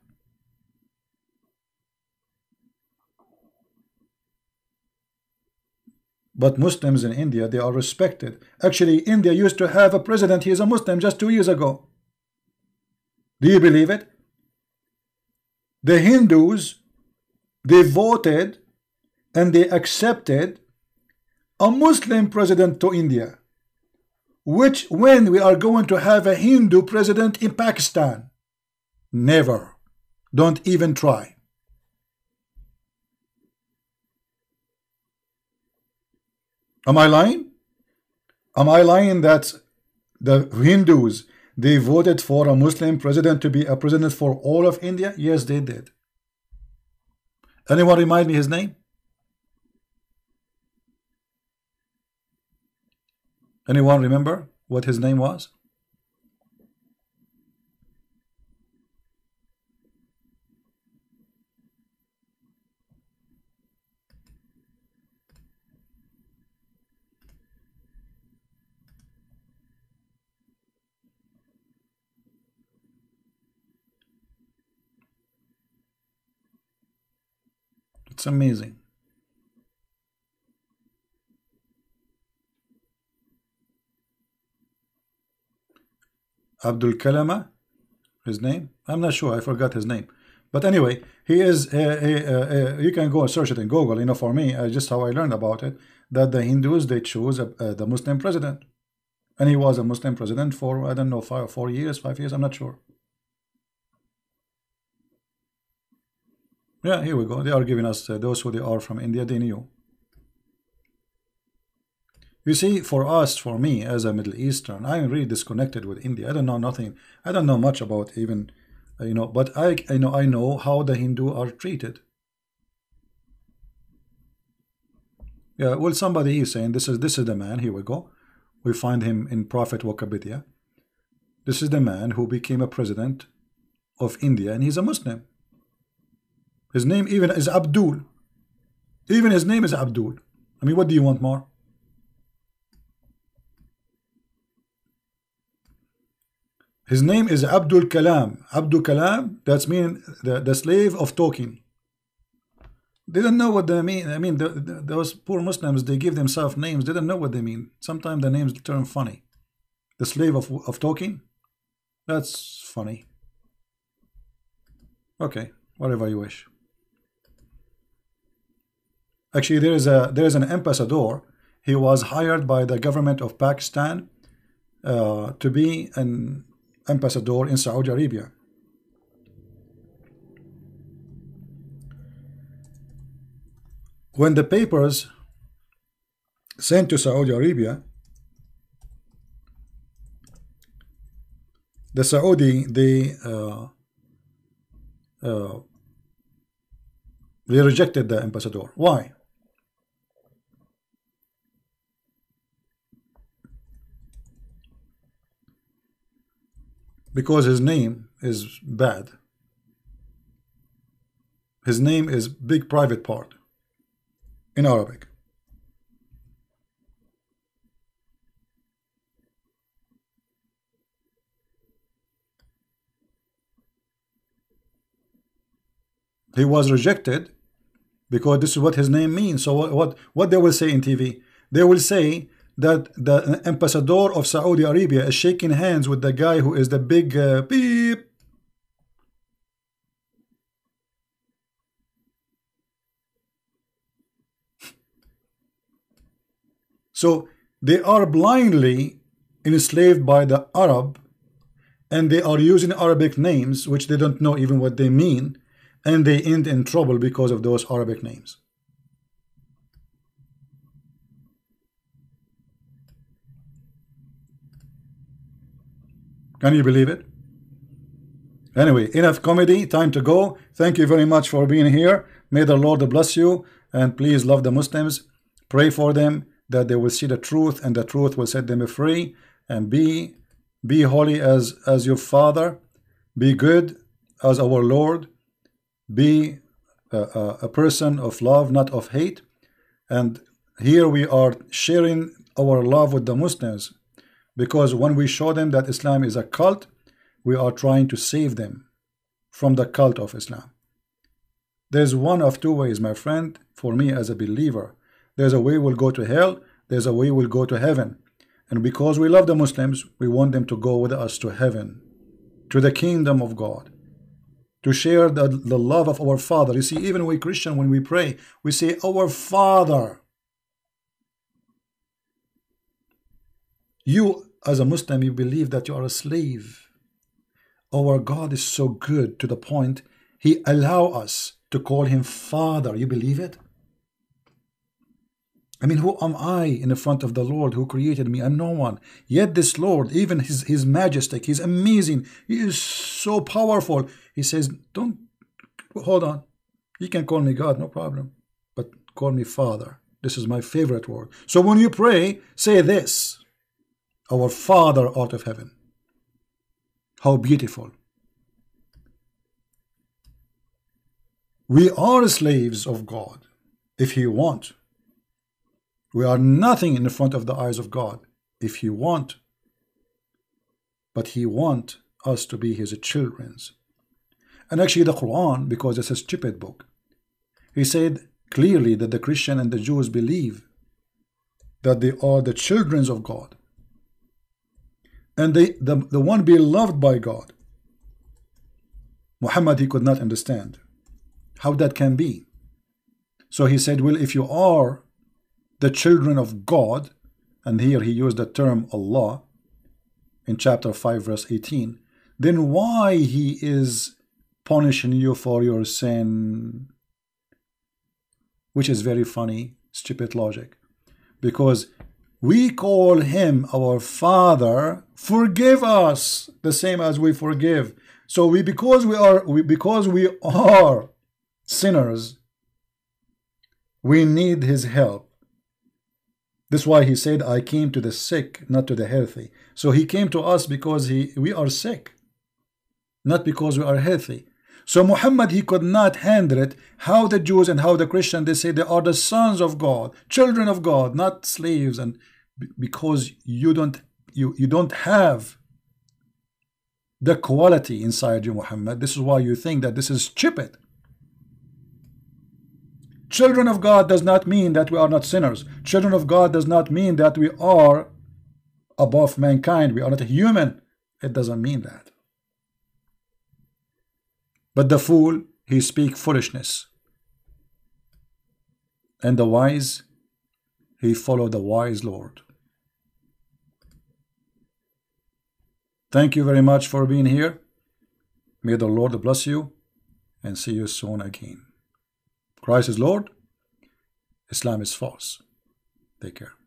But Muslims in India, they are respected. Actually, India used to have a president, he is a Muslim just 2 years ago. Do you believe it? The Hindus, they voted and they accepted a Muslim president to India. Which, when we are going to have a Hindu president in Pakistan? Never. Don't even try. Am I lying? Am I lying that the Hindus, they voted for a Muslim president to be a president for all of India? Yes, they did. Anyone remind me his name? Anyone remember what his name was? It's amazing. Abdul Kalama, his name? I'm not sure. I forgot his name. But anyway, he is. You can go and search it in Google. You know, for me, just how I learned about it, that the Hindus, they choose the Muslim president, and he was a Muslim president for, I don't know, 4 years, 5 years. I'm not sure. Yeah, here we go. They are giving us those who they are from India. They knew. You see, for us, for me, as a Middle Eastern, I am really disconnected with India. I don't know nothing. I don't know much about even, you know. But I know how the Hindu are treated. Yeah. Well, somebody is saying this is the man. Here we go. We find him in Prophet Wikipedia. This is the man who became a president of India, and he's a Muslim. His name even is Abdul. Even his name is Abdul. I mean, what do you want more? His name is Abdul Kalam. Abdul Kalam, that's mean the slave of talking. They don't know what they mean. I mean, those poor Muslims, they give themselves names. They don't know what they mean. Sometimes the names turn funny. The slave of talking? That's funny. Okay. whatever you wish. Actually, there is an ambassador. He was hired by the government of Pakistan to be an ambassador in Saudi Arabia. When the papers sent to Saudi Arabia, the Saudi, they rejected the ambassador. Why? Because his name is bad. His name is big private part in Arabic. He was rejected because this is what his name means. So what they will say in TV? They will say that the ambassador of Saudi Arabia is shaking hands with the guy who is the big beep. So they are blindly enslaved by the Arab, and they are using Arabic names which they don't know even what they mean, and they end in trouble because of those Arabic names. Can you believe it? Anyway, enough comedy, time to go. Thank you very much for being here. May the Lord bless you, and please love the Muslims. Pray for them that they will see the truth, and the truth will set them free. And be holy as your Father. Be good as our Lord. Be a person of love, not of hate. And here we are sharing our love with the Muslims, because when we show them that Islam is a cult, we are trying to save them from the cult of Islam. There's one of two ways, my friend, for me as a believer. There's a way we'll go to hell, there's a way we'll go to heaven. And because we love the Muslims, we want them to go with us to heaven, to the kingdom of God, to share the love of our Father. You see, even we Christian, when we pray, we say, our Father. You, as a Muslim, you believe that you are a slave. Our God is so good to the point He allows us to call Him Father. You believe it? I mean, who am I in the front of the Lord who created me? I'm no one. Yet this Lord, even His majestic, He's amazing. He is so powerful. He says, don't, hold on. You can call me God, no problem. But call me Father. This is my favorite word. So when you pray, say this. Our Father out of heaven. How beautiful. We are slaves of God if He wants. We are nothing in the front of the eyes of God if He wants. But He wants us to be His children. And actually the Quran, because it's a stupid book, He said clearly that the Christian and the Jews believe that they are the children of God. And the one beloved by God. Muhammad, he could not understand how that can be. So he said, well, if you are the children of God, and here he used the term Allah in chapter 5 verse 18, then why He is punishing you for your sin? Which is very funny, stupid logic. Because we call Him our Father, forgive us the same as we forgive. So because we are sinners, we need His help. That's why He said, I came to the sick, not to the healthy. So He came to us because we are sick, not because we are healthy. So Muhammad, he could not handle it. How the Jews and how the Christians, they say they are the sons of God, children of God, not slaves. And because you don't have the quality inside you, Muhammad. This is why you think that this is stupid. Children of God does not mean that we are not sinners. Children of God does not mean that we are above mankind. We are not human. It doesn't mean that. But the fool, he speak foolishness. And the wise, he follow the wise Lord. Thank you very much for being here. May the Lord bless you, and see you soon again. Christ is Lord. Islam is false. Take care.